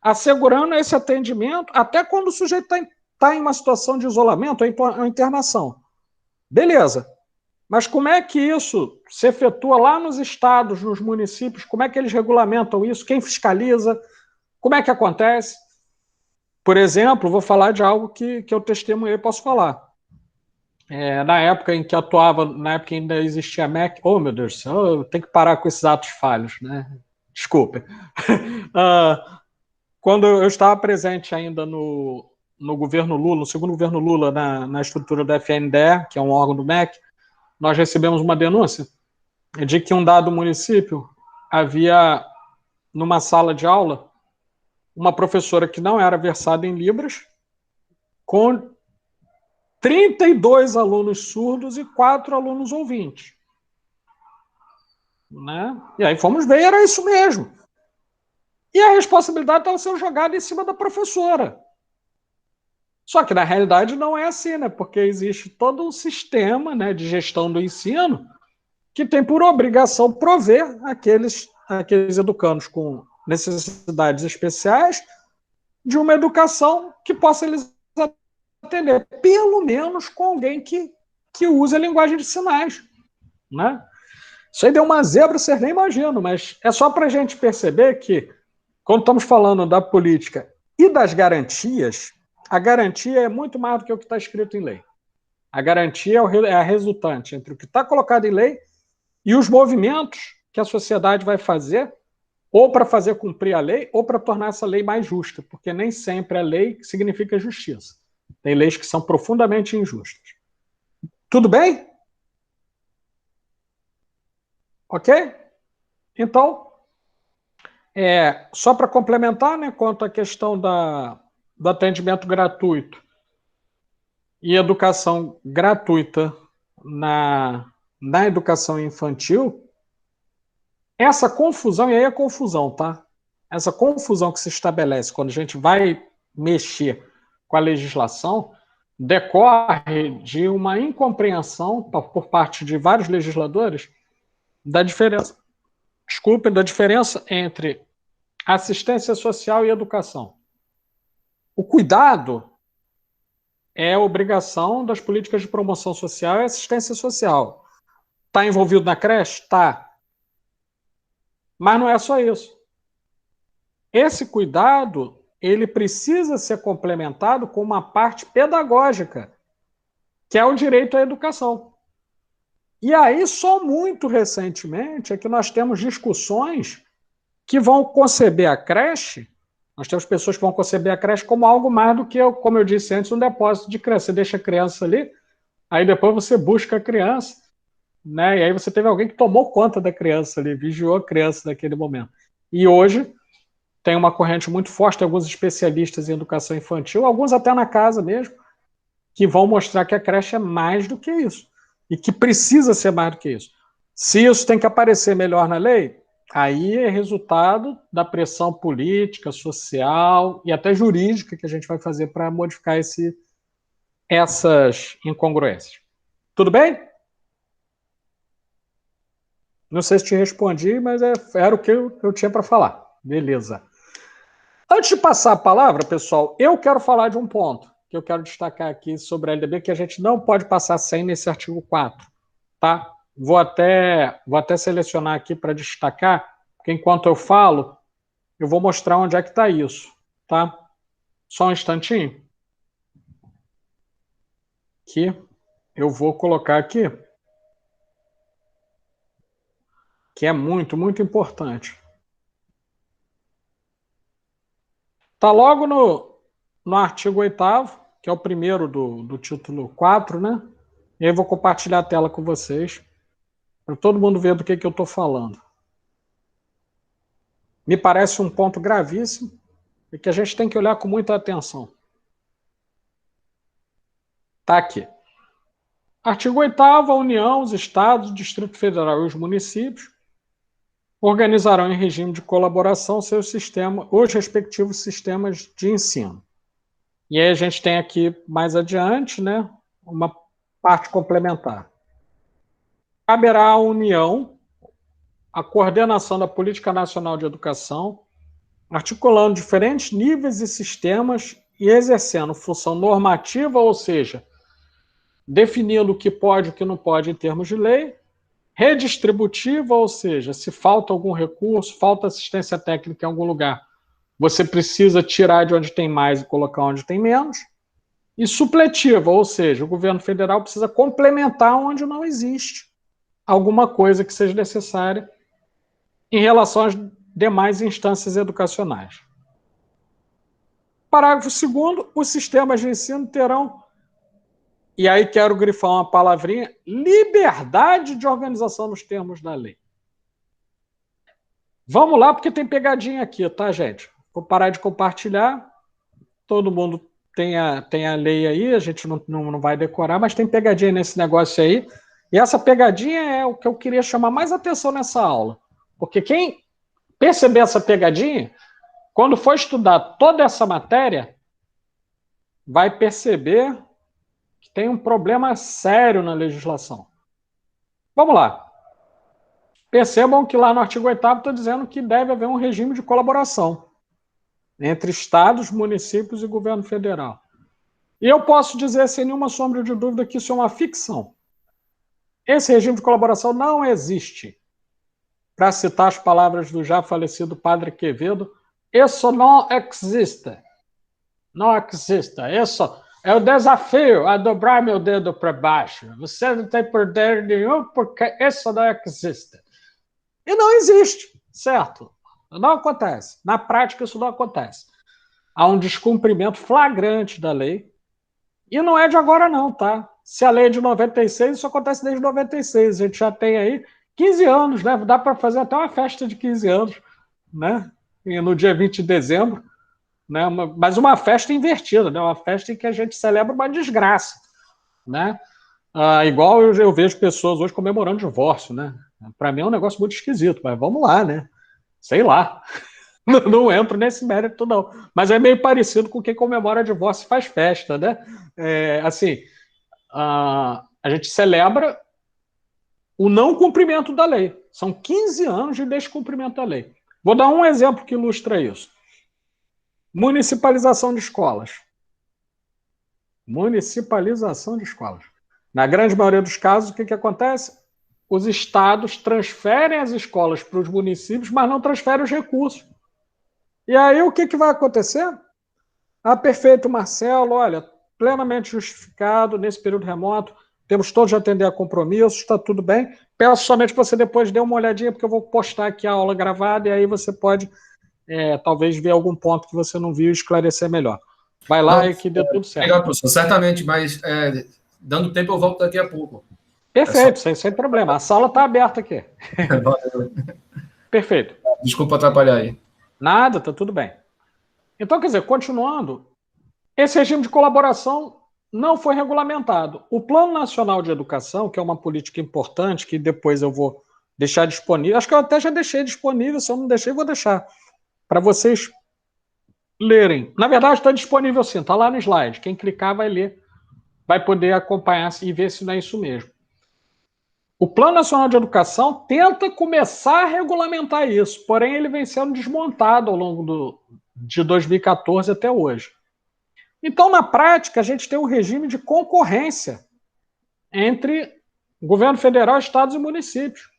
A: assegurando esse atendimento, até quando o sujeito está em uma situação de isolamento ou internação. Beleza. Mas como é que isso se efetua lá nos estados, nos municípios? Como é que eles regulamentam isso? Quem fiscaliza? Como é que acontece? Por exemplo, vou falar de algo que eu testemunhei e posso falar. Na época em que atuava, na época ainda existia MEC, oh meu Deus do céu, eu tenho que parar com esses atos falhos, né? Desculpe. Quando eu estava presente ainda no governo Lula, no segundo governo Lula, na estrutura do FNDE, que é um órgão do MEC, nós recebemos uma denúncia de que um dado município havia, numa sala de aula, uma professora que não era versada em Libras, com 32 alunos surdos e 4 alunos ouvintes. Né? E aí fomos ver, era isso mesmo. E a responsabilidade estava sendo jogada em cima da professora. Só que, na realidade, não é assim, né? Porque existe todo um sistema, né, de gestão do ensino que tem por obrigação prover aqueles educandos com necessidades especiais de uma educação que possa eles atender, pelo menos com alguém que use a linguagem de sinais. Né? Isso aí deu uma zebra, vocês nem imaginam, mas é só para a gente perceber que, quando estamos falando da política e das garantias, a garantia é muito mais do que o que está escrito em lei. A garantia é a resultante entre o que está colocado em lei e os movimentos que a sociedade vai fazer, ou para fazer cumprir a lei, ou para tornar essa lei mais justa, porque nem sempre a lei significa justiça. Tem leis que são profundamente injustas. Tudo bem? Ok? Então, só para complementar, né, quanto à questão do atendimento gratuito e educação gratuita na educação infantil, essa confusão, e aí é confusão, tá? Essa confusão que se estabelece quando a gente vai mexer com a legislação decorre de uma incompreensão por parte de vários legisladores da diferença entre assistência social e educação. O cuidado é a obrigação das políticas de promoção social e assistência social. Está envolvido na creche? Está. Mas não é só isso. Esse cuidado, ele precisa ser complementado com uma parte pedagógica, que é o direito à educação. E aí, só muito recentemente, é que nós temos discussões que vão conceber a creche, nós temos pessoas que vão conceber a creche como algo mais do que, como eu disse antes, um depósito de criança. Você deixa a criança ali, aí depois você busca a criança, né? E aí você teve alguém que tomou conta da criança ali, vigiou a criança naquele momento. E hoje tem uma corrente muito forte, alguns especialistas em educação infantil, alguns até na casa mesmo, que vão mostrar que a creche é mais do que isso, e que precisa ser mais do que isso. Se isso tem que aparecer melhor na lei, aí é resultado da pressão política, social e até jurídica que a gente vai fazer para modificar essas incongruências. Tudo bem? Não sei se te respondi, mas era o que eu tinha para falar. Beleza. Antes de passar a palavra, pessoal, eu quero falar de um ponto que eu quero destacar aqui sobre a LDB, que a gente não pode passar sem nesse artigo 4, tá? Vou até selecionar aqui para destacar, porque enquanto eu falo, eu vou mostrar onde é que está isso, tá? Só um instantinho. Aqui, eu vou colocar aqui, que é muito, muito importante. Está logo no artigo 8º, que é o primeiro do título 4, né? E aí eu vou compartilhar a tela com vocês, para todo mundo ver do que eu estou falando. Me parece um ponto gravíssimo e que a gente tem que olhar com muita atenção. Está aqui. Artigo 8º, a União, os Estados, o Distrito Federal e os municípios organizarão em regime de colaboração os respectivos sistemas de ensino. E aí a gente tem aqui, mais adiante, né, uma parte complementar. Caberá à União a coordenação da Política Nacional de Educação, articulando diferentes níveis e sistemas e exercendo função normativa, ou seja, definindo o que pode e o que não pode em termos de lei, redistributiva, ou seja, se falta algum recurso, falta assistência técnica em algum lugar, você precisa tirar de onde tem mais e colocar onde tem menos, e supletiva, ou seja, o governo federal precisa complementar onde não existe alguma coisa que seja necessária em relação às demais instâncias educacionais. Parágrafo 2º, os sistemas de ensino terão, e aí quero grifar uma palavrinha, liberdade de organização nos termos da lei. Vamos lá, porque tem pegadinha aqui, tá, gente? Vou parar de compartilhar. Todo mundo tem a lei aí, a gente não vai decorar, mas tem pegadinha nesse negócio aí. E essa pegadinha é o que eu queria chamar mais atenção nessa aula. Porque quem perceber essa pegadinha, quando for estudar toda essa matéria, vai perceber que tem um problema sério na legislação. Vamos lá. Percebam que lá no artigo 8º está dizendo que deve haver um regime de colaboração entre estados, municípios e governo federal. E eu posso dizer sem nenhuma sombra de dúvida que isso é uma ficção. Esse regime de colaboração não existe. Para citar as palavras do já falecido Padre Quevedo, isso não existe. Não existe. Isso é o desafio a dobrar meu dedo para baixo. Você não tem poder nenhum porque isso não existe. E não existe, certo? Não acontece. Na prática, isso não acontece. Há um descumprimento flagrante da lei. E não é de agora não, tá? Se a lei é de 96, isso acontece desde 96. A gente já tem aí 15 anos, né? Dá para fazer até uma festa de 15 anos, né? E no dia 20 de dezembro, né? Mas uma festa invertida, né? Uma festa em que a gente celebra uma desgraça, né? Igual eu vejo pessoas hoje comemorando divórcio, né? Para mim é um negócio muito esquisito, mas vamos lá, né? Sei lá. Não entro nesse mérito, não. Mas é meio parecido com quem comemora divórcio e faz festa, né? A gente celebra o não cumprimento da lei. São 15 anos de descumprimento da lei. Vou dar um exemplo que ilustra isso. Municipalização de escolas. Municipalização de escolas. Na grande maioria dos casos, o que acontece? Os estados transferem as escolas para os municípios, mas não transferem os recursos. E aí o que vai acontecer? Perfeito, Marcelo, olha, plenamente justificado, nesse período remoto, temos todos de atender a compromissos, está tudo bem. Peço somente que você depois dê uma olhadinha, porque eu vou postar aqui a aula gravada, e aí você pode, talvez, ver algum ponto que você não viu e esclarecer melhor. Vai lá e que dê tudo certo.
E: Legal, professor, certamente, mas dando tempo eu volto daqui a pouco.
A: Perfeito, sem problema. A sala está aberta aqui.
E: Valeu.
A: Perfeito.
E: Desculpa atrapalhar aí.
A: Nada, está tudo bem. Então, quer dizer, continuando, esse regime de colaboração não foi regulamentado. O Plano Nacional de Educação, que é uma política importante, que depois eu vou deixar disponível, acho que eu até já deixei disponível, se eu não deixei, vou deixar, para vocês lerem. Na verdade, está disponível sim, está lá no slide. Quem clicar vai ler, vai poder acompanhar e ver se não é isso mesmo. O Plano Nacional de Educação tenta começar a regulamentar isso, porém ele vem sendo desmontado ao longo de 2014 até hoje. Então, na prática, a gente tem um regime de concorrência entre governo federal, estados e municípios,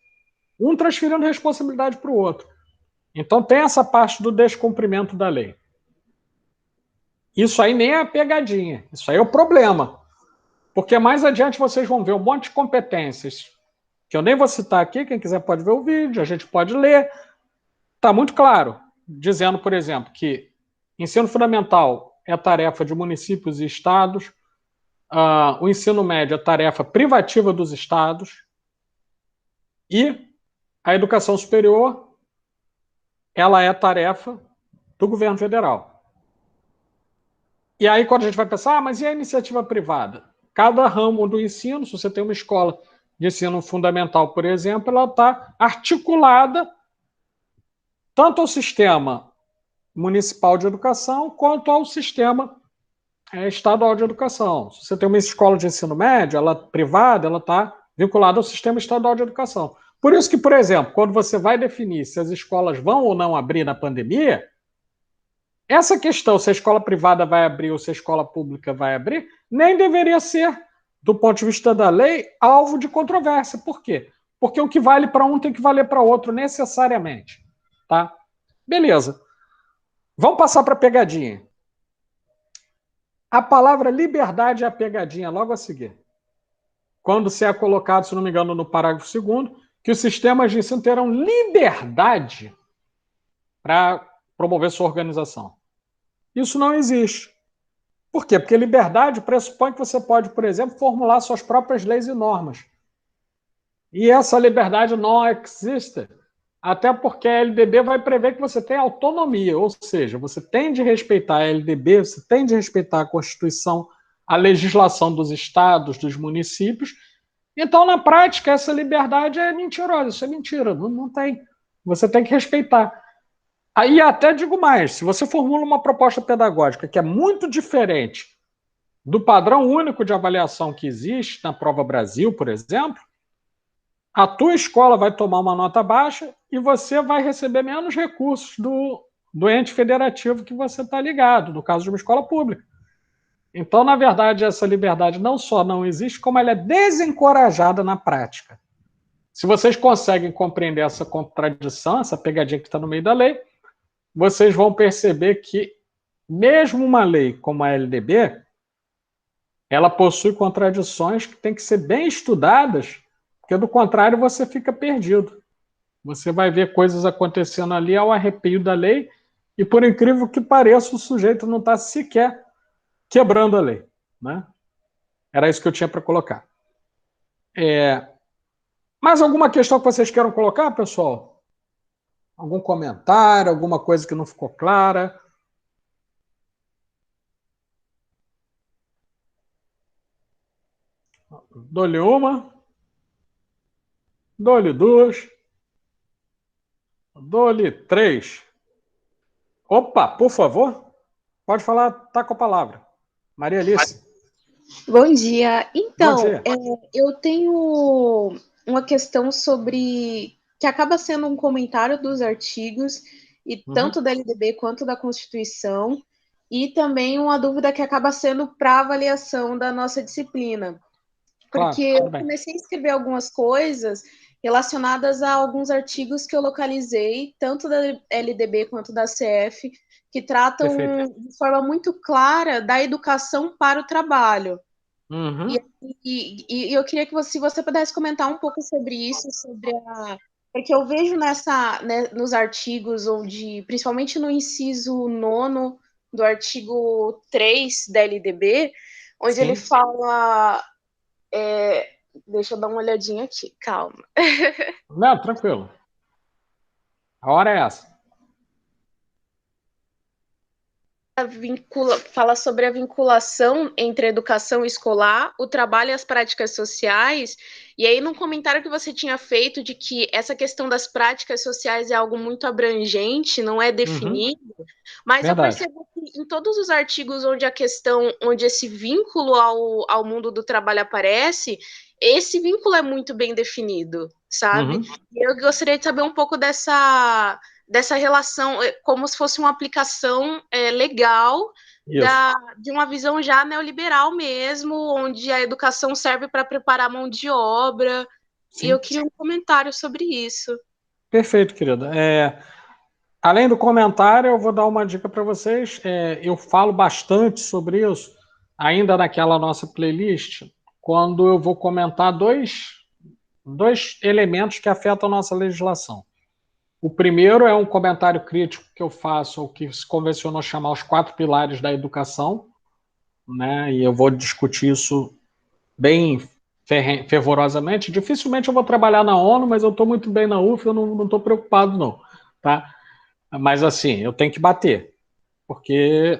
A: um transferindo responsabilidade para o outro. Então, tem essa parte do descumprimento da lei. Isso aí nem é a pegadinha, isso aí é o problema. Porque mais adiante vocês vão ver um monte de competências, que eu nem vou citar aqui, quem quiser pode ver o vídeo, a gente pode ler. Está muito claro, dizendo, por exemplo, que ensino fundamental é tarefa de municípios e estados, o ensino médio é tarefa privativa dos estados, e a educação superior, ela é tarefa do governo federal. E aí, quando a gente vai pensar, mas e a iniciativa privada? Cada ramo do ensino, se você tem uma escola de ensino fundamental, por exemplo, ela está articulada tanto ao sistema municipal de educação quanto ao sistema estadual de educação. Se você tem uma escola de ensino médio, ela privada, ela está vinculada ao sistema estadual de educação. Por isso que, por exemplo, quando você vai definir se as escolas vão ou não abrir na pandemia, essa questão, se a escola privada vai abrir ou se a escola pública vai abrir, nem deveria ser, do ponto de vista da lei, alvo de controvérsia. Por quê? Porque o que vale para um tem que valer para outro, necessariamente. Tá? Beleza. Vamos passar para a pegadinha. A palavra liberdade é a pegadinha logo a seguir. Quando se é colocado, se não me engano, no parágrafo 2º, que os sistemas de ensino terão liberdade para promover sua organização. Isso não existe. Por quê? Porque liberdade pressupõe que você pode, por exemplo, formular suas próprias leis e normas. E essa liberdade não existe, até porque a LDB vai prever que você tem autonomia, ou seja, você tem de respeitar a LDB, você tem de respeitar a Constituição, a legislação dos estados, dos municípios. Então, na prática, essa liberdade é mentirosa, isso é mentira, não tem. Você tem que respeitar. Aí até digo mais, se você formula uma proposta pedagógica que é muito diferente do padrão único de avaliação que existe na Prova Brasil, por exemplo, a tua escola vai tomar uma nota baixa e você vai receber menos recursos do ente federativo que você está ligado, no caso de uma escola pública. Então, na verdade, essa liberdade não só não existe, como ela é desencorajada na prática. Se vocês conseguem compreender essa contradição, essa pegadinha que está no meio da lei, vocês vão perceber que mesmo uma lei como a LDB, ela possui contradições que têm que ser bem estudadas, porque do contrário você fica perdido. Você vai ver coisas acontecendo ali ao arrepio da lei e, por incrível que pareça, o sujeito não está sequer quebrando a lei. Né? Era isso que eu tinha para colocar. Mais alguma questão que vocês queiram colocar, pessoal? Algum comentário, alguma coisa que não ficou clara? Dou-lhe uma. Dou-lhe duas. Dou-lhe três. Opa, por favor. Pode falar, tá com a palavra. Maria Alice.
F: Bom dia. Então,
A: Bom dia.
F: Eu tenho uma questão sobre... que acaba sendo um comentário dos artigos, e tanto da LDB quanto da Constituição, e também uma dúvida que acaba sendo para avaliação da nossa disciplina. Porque eu comecei a escrever algumas coisas relacionadas a alguns artigos que eu localizei, tanto da LDB quanto da CF, que tratam de forma muito clara da educação para o trabalho. E eu queria que se você pudesse comentar um pouco sobre isso, porque eu vejo nos artigos, principalmente no inciso 9 do artigo 3 da LDB, onde ele fala... deixa eu dar uma olhadinha aqui, calma.
A: Não, tranquilo. A hora é essa.
F: Fala sobre a vinculação entre a educação escolar, o trabalho e as práticas sociais, e aí num comentário que você tinha feito de que essa questão das práticas sociais é algo muito abrangente, não é definido, mas verdade. Eu percebo que em todos os artigos onde esse vínculo ao mundo do trabalho aparece, esse vínculo é muito bem definido, sabe? E eu gostaria de saber um pouco dessa dessa relação, como se fosse uma aplicação legal de uma visão já neoliberal mesmo, onde a educação serve para preparar a mão de obra. Sim. E eu queria um comentário sobre isso.
A: Perfeito, querida. Além do comentário, eu vou dar uma dica para vocês. Eu falo bastante sobre isso, ainda naquela nossa playlist, quando eu vou comentar dois elementos que afetam a nossa legislação. O primeiro é um comentário crítico que eu faço, o que se convencionou chamar os 4 pilares da educação, né? E eu vou discutir isso bem fervorosamente. Dificilmente eu vou trabalhar na ONU, mas eu estou muito bem na UF, eu não estou preocupado, não. Tá? Mas, assim, eu tenho que bater, porque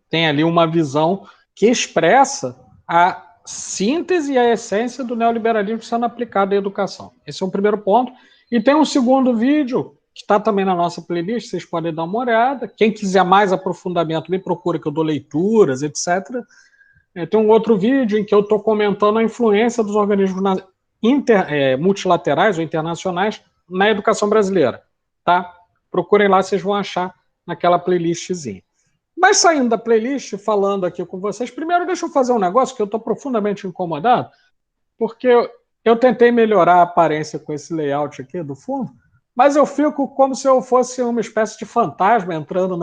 A: tem ali uma visão que expressa a síntese e a essência do neoliberalismo sendo aplicado à educação. Esse é um primeiro ponto. E tem um segundo vídeo, que está também na nossa playlist, vocês podem dar uma olhada. Quem quiser mais aprofundamento, me procura, que eu dou leituras, etc. Tem um outro vídeo em que eu estou comentando a influência dos organismos multilaterais ou internacionais na educação brasileira. Tá? Procurem lá, vocês vão achar naquela playlistzinha. Mas saindo da playlist, falando aqui com vocês, primeiro deixa eu fazer um negócio que eu estou profundamente incomodado, porque eu tentei melhorar a aparência com esse layout aqui do fundo, mas eu fico como se eu fosse uma espécie de fantasma entrando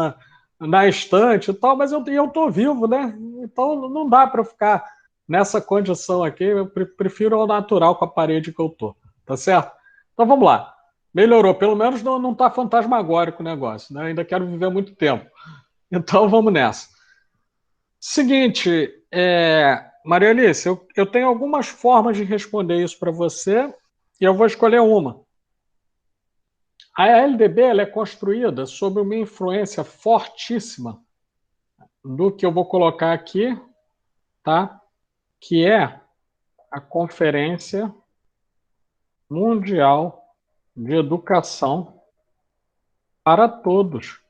A: na estante e tal, mas eu estou vivo, né? Então não dá para ficar nessa condição aqui, eu prefiro ao natural com a parede que eu estou, tá certo? Então vamos lá. Melhorou, pelo menos não está fantasmagórico o negócio, né? Ainda quero viver muito tempo. Então vamos nessa. Seguinte, Maria Alice, eu tenho algumas formas de responder isso para você e eu vou escolher uma. A LDB ela é construída sob uma influência fortíssima do que eu vou colocar aqui, tá? Que é a Conferência Mundial de Educação para Todos,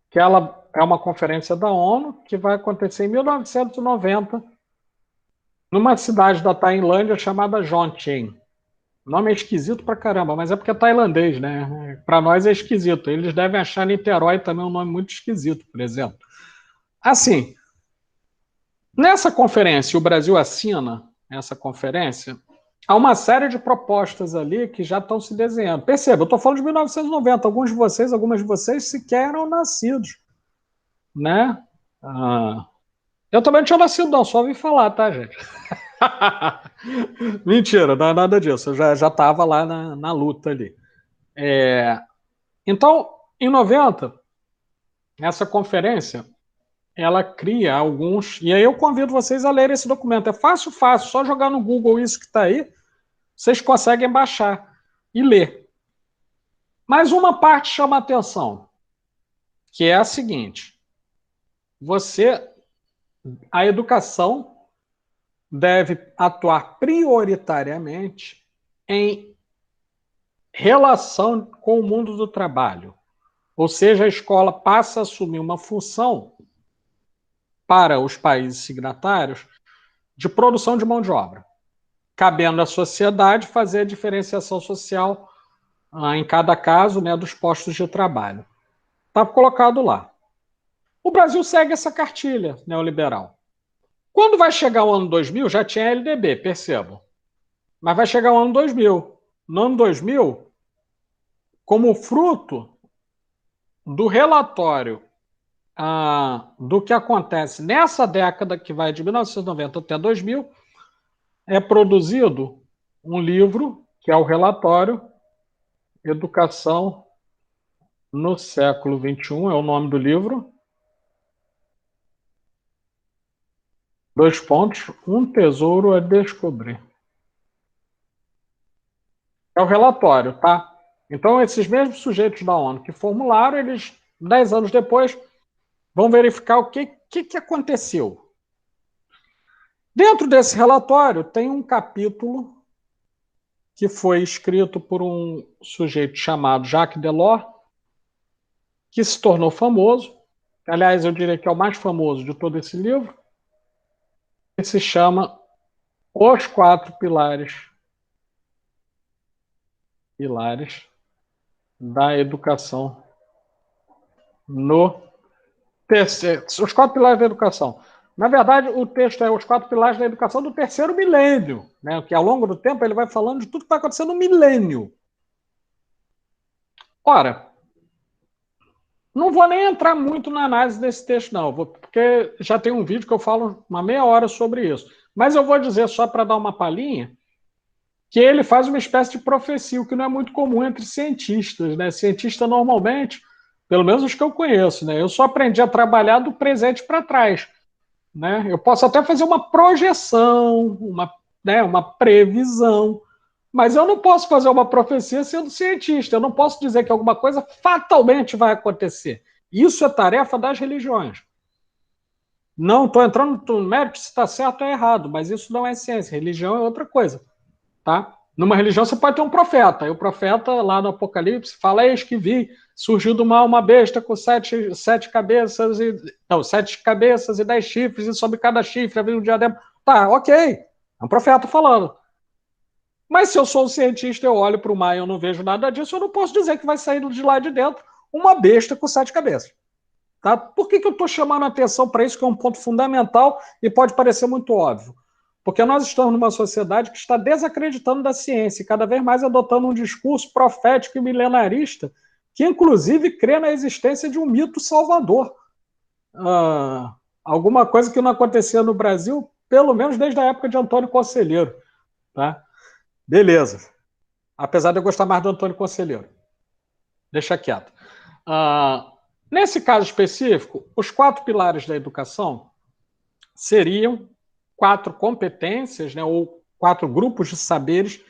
A: que ela é uma conferência da ONU que vai acontecer em 1990 numa cidade da Tailândia chamada Jomtien. O nome é esquisito pra caramba, mas é porque é tailandês, né? Para nós é esquisito. Eles devem achar Niterói também um nome muito esquisito, por exemplo. Assim, nessa conferência, o Brasil assina essa conferência, há uma série de propostas ali que já estão se desenhando. Perceba, eu estou falando de 1990. Algumas de vocês sequer eram nascidos, né? Eu também não tinha nascido, não, só ouvi falar, tá, gente? Mentira, não é nada disso. Eu já estava lá na luta ali. Então, em 90, essa conferência, ela cria alguns... E aí eu convido vocês a lerem esse documento. É fácil, só jogar no Google isso que está aí, vocês conseguem baixar e ler. Mas uma parte chama a atenção, que é a seguinte: a educação deve atuar prioritariamente em relação com o mundo do trabalho. Ou seja, a escola passa a assumir uma função para os países signatários de produção de mão de obra, cabendo à sociedade fazer a diferenciação social em cada caso, né, dos postos de trabalho. Está colocado lá. O Brasil segue essa cartilha neoliberal. Quando vai chegar o ano 2000, já tinha LDB, percebam. Mas vai chegar o ano 2000. No ano 2000, como fruto do relatório do que acontece nessa década, que vai de 1990 até 2000, é produzido um livro, que é o relatório Educação no Século XXI, é o nome do livro. Um tesouro a descobrir. É o relatório, tá? Então, esses mesmos sujeitos da ONU que formularam, eles, 10 anos depois, vão verificar o que aconteceu. Dentro desse relatório, tem um capítulo que foi escrito por um sujeito chamado Jacques Delors, que se tornou famoso. Aliás, eu diria que é o mais famoso de todo esse livro, que se chama Os 4 Pilares da educação no terceiro... Os 4 pilares da educação. Na verdade, o texto é os 4 pilares da educação do terceiro milênio, né? Que ao longo do tempo ele vai falando de tudo que vai acontecer no milênio. Ora, não vou nem entrar muito na análise desse texto, não, porque já tem um vídeo que eu falo uma meia hora sobre isso. Mas eu vou dizer, só para dar uma palhinha, que ele faz uma espécie de profecia, o que não é muito comum entre cientistas, né? Cientista, normalmente, pelo menos os que eu conheço, né? Eu só aprendi a trabalhar do presente para trás. Né? Eu posso até fazer uma projeção, uma previsão, mas eu não posso fazer uma profecia sendo cientista. Eu não posso dizer que alguma coisa fatalmente vai acontecer. Isso é tarefa das religiões. Não estou entrando no mérito se está certo ou errado, mas isso não é ciência. Religião é outra coisa. Tá? Numa religião você pode ter um profeta, e o profeta lá no Apocalipse fala: eis que vi, surgiu do mal uma besta com 7 cabeças e 10 chifres, e sobre cada chifre havia um diadema. Tá, ok, é um profeta falando. Mas se eu sou um cientista, eu olho para o mar e eu não vejo nada disso, eu não posso dizer que vai sair de lá de dentro uma besta com 7 cabeças. Tá? Por que eu estou chamando a atenção para isso, que é um ponto fundamental e pode parecer muito óbvio? Porque nós estamos numa sociedade que está desacreditando da ciência, e cada vez mais adotando um discurso profético e milenarista, que inclusive crê na existência de um mito salvador. Alguma coisa que não acontecia no Brasil, pelo menos desde a época de Antônio Conselheiro. Tá? Beleza. Apesar de eu gostar mais do Antônio Conselheiro. Deixa quieto. Nesse caso específico, os 4 pilares da educação seriam 4 competências, né, ou 4 grupos de saberes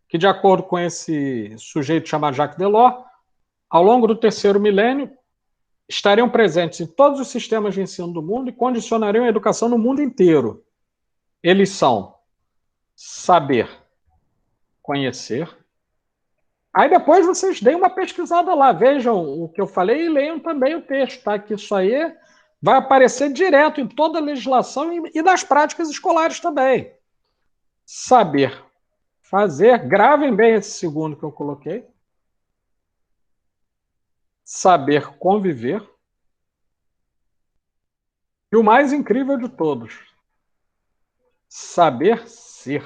A: que, de acordo com esse sujeito chamado Jacques Delors, ao longo do terceiro milênio, estariam presentes em todos os sistemas de ensino do mundo e condicionariam a educação no mundo inteiro. Eles são saber, conhecer. Aí depois vocês deem uma pesquisada lá, vejam o que eu falei e leiam também o texto, tá? Que isso aí vai aparecer direto em toda a legislação e nas práticas escolares também. Saber fazer, gravem bem esse segundo que eu coloquei. Saber conviver. E o mais incrível de todos, saber ser.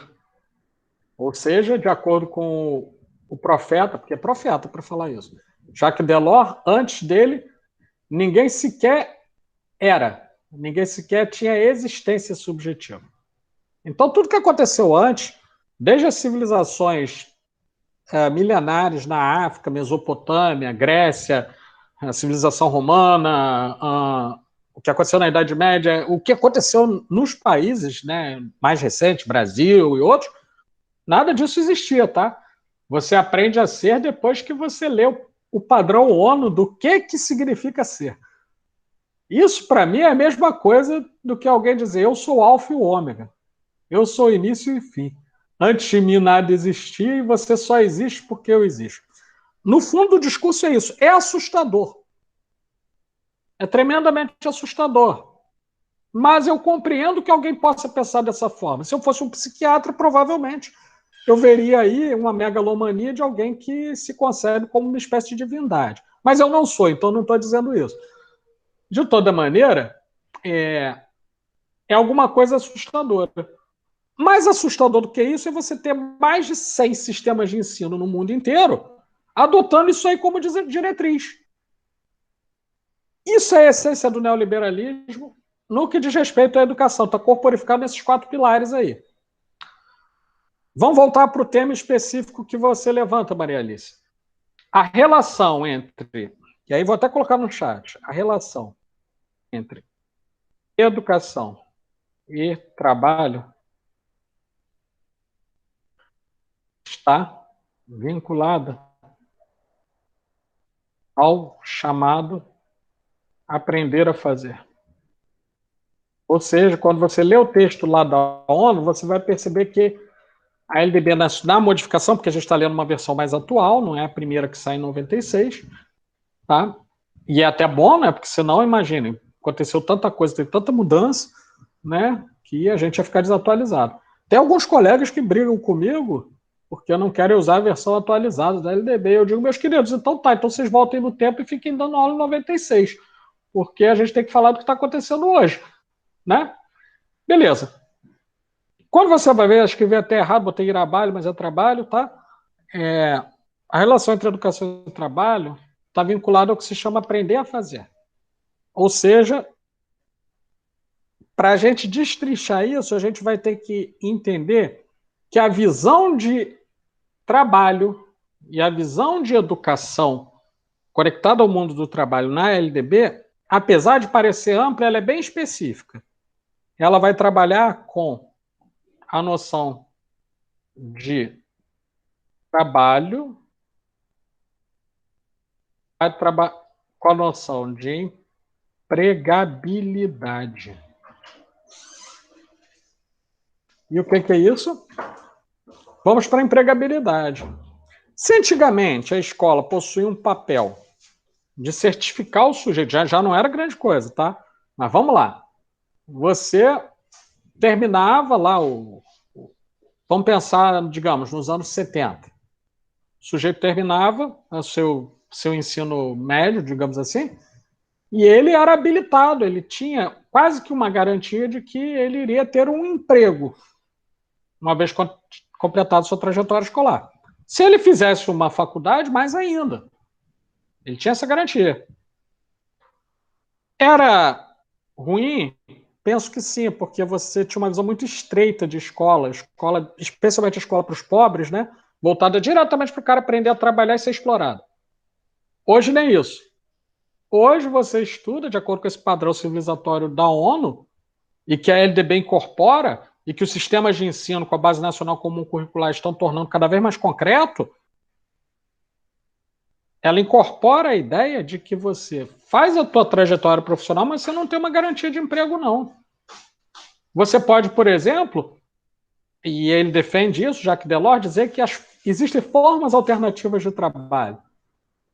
A: Ou seja, de acordo com o profeta, porque é profeta para falar isso, Jacques Delors, antes dele, ninguém sequer tinha existência subjetiva. Então, tudo que aconteceu antes, desde as civilizações milenares na África, Mesopotâmia, Grécia, a civilização romana, o que aconteceu na Idade Média, o que aconteceu nos países, né, mais recentes, Brasil e outros, nada disso existia, tá? Você aprende a ser depois que você lê o padrão ONU do que significa ser. Isso, para mim, é a mesma coisa do que alguém dizer: eu sou o alfa e o ômega. Eu sou o início e fim. Antes de mim nada existia e você só existe porque eu existo. No fundo, o discurso é isso. É assustador. É tremendamente assustador. Mas eu compreendo que alguém possa pensar dessa forma. Se eu fosse um psiquiatra, provavelmente eu veria aí uma megalomania de alguém que se concebe como uma espécie de divindade. Mas eu não sou, então não estou dizendo isso. De toda maneira, é alguma coisa assustadora. Mais assustador do que isso é você ter mais de 100 sistemas de ensino no mundo inteiro adotando isso aí como diretriz. Isso é a essência do neoliberalismo no que diz respeito à educação. Está corporificado nesses 4 pilares aí. Vamos voltar para o tema específico que você levanta, Maria Alice. A relação entre... E aí vou até colocar no chat. A relação entre educação e trabalho está vinculada ao chamado aprender a fazer. Ou seja, quando você lê o texto lá da ONU, você vai perceber que a LDB, na modificação, porque a gente está lendo uma versão mais atual, não é a primeira que sai em 96, tá? E é até bom, né? Porque senão, imaginem, aconteceu tanta coisa, teve tanta mudança, né? Que a gente ia ficar desatualizado. Tem alguns colegas que brigam comigo porque não querem usar a versão atualizada da LDB. Eu digo, meus queridos, então tá, então vocês voltem no tempo e fiquem dando aula em 96, porque a gente tem que falar do que está acontecendo hoje, né? Beleza. Quando você vai ver, escrevi até errado, botei trabalho, mas é trabalho, tá? A relação entre educação e trabalho está vinculada ao que se chama aprender a fazer. Ou seja, para a gente destrinchar isso, a gente vai ter que entender que a visão de trabalho e a visão de educação conectada ao mundo do trabalho na LDB, apesar de parecer ampla, ela é bem específica. Ela vai trabalhar com a noção de trabalho, vai trabalhar com a noção de empregabilidade. E o que é isso? Vamos para a empregabilidade. Se antigamente a escola possuía um papel de certificar o sujeito, já não era grande coisa, tá? Mas vamos lá. Você terminava lá vamos pensar, digamos, nos anos 70. O sujeito terminava o seu ensino médio, digamos assim, e ele era habilitado, ele tinha quase que uma garantia de que ele iria ter um emprego, uma vez completado sua trajetória escolar. Se ele fizesse uma faculdade, mais ainda. Ele tinha essa garantia. Era ruim? Penso que sim, porque você tinha uma visão muito estreita de escola, especialmente a escola para os pobres, né? Voltada diretamente para o cara aprender a trabalhar e ser explorado. Hoje nem isso. Hoje você estuda, de acordo com esse padrão civilizatório da ONU, e que a LDB incorpora, e que os sistemas de ensino com a Base Nacional Comum Curricular estão tornando cada vez mais concreto, ela incorpora a ideia de que você faz a tua trajetória profissional, mas você não tem uma garantia de emprego, não. Você pode, por exemplo, e ele defende isso, Jacques Delors, dizer que existem formas alternativas de trabalho.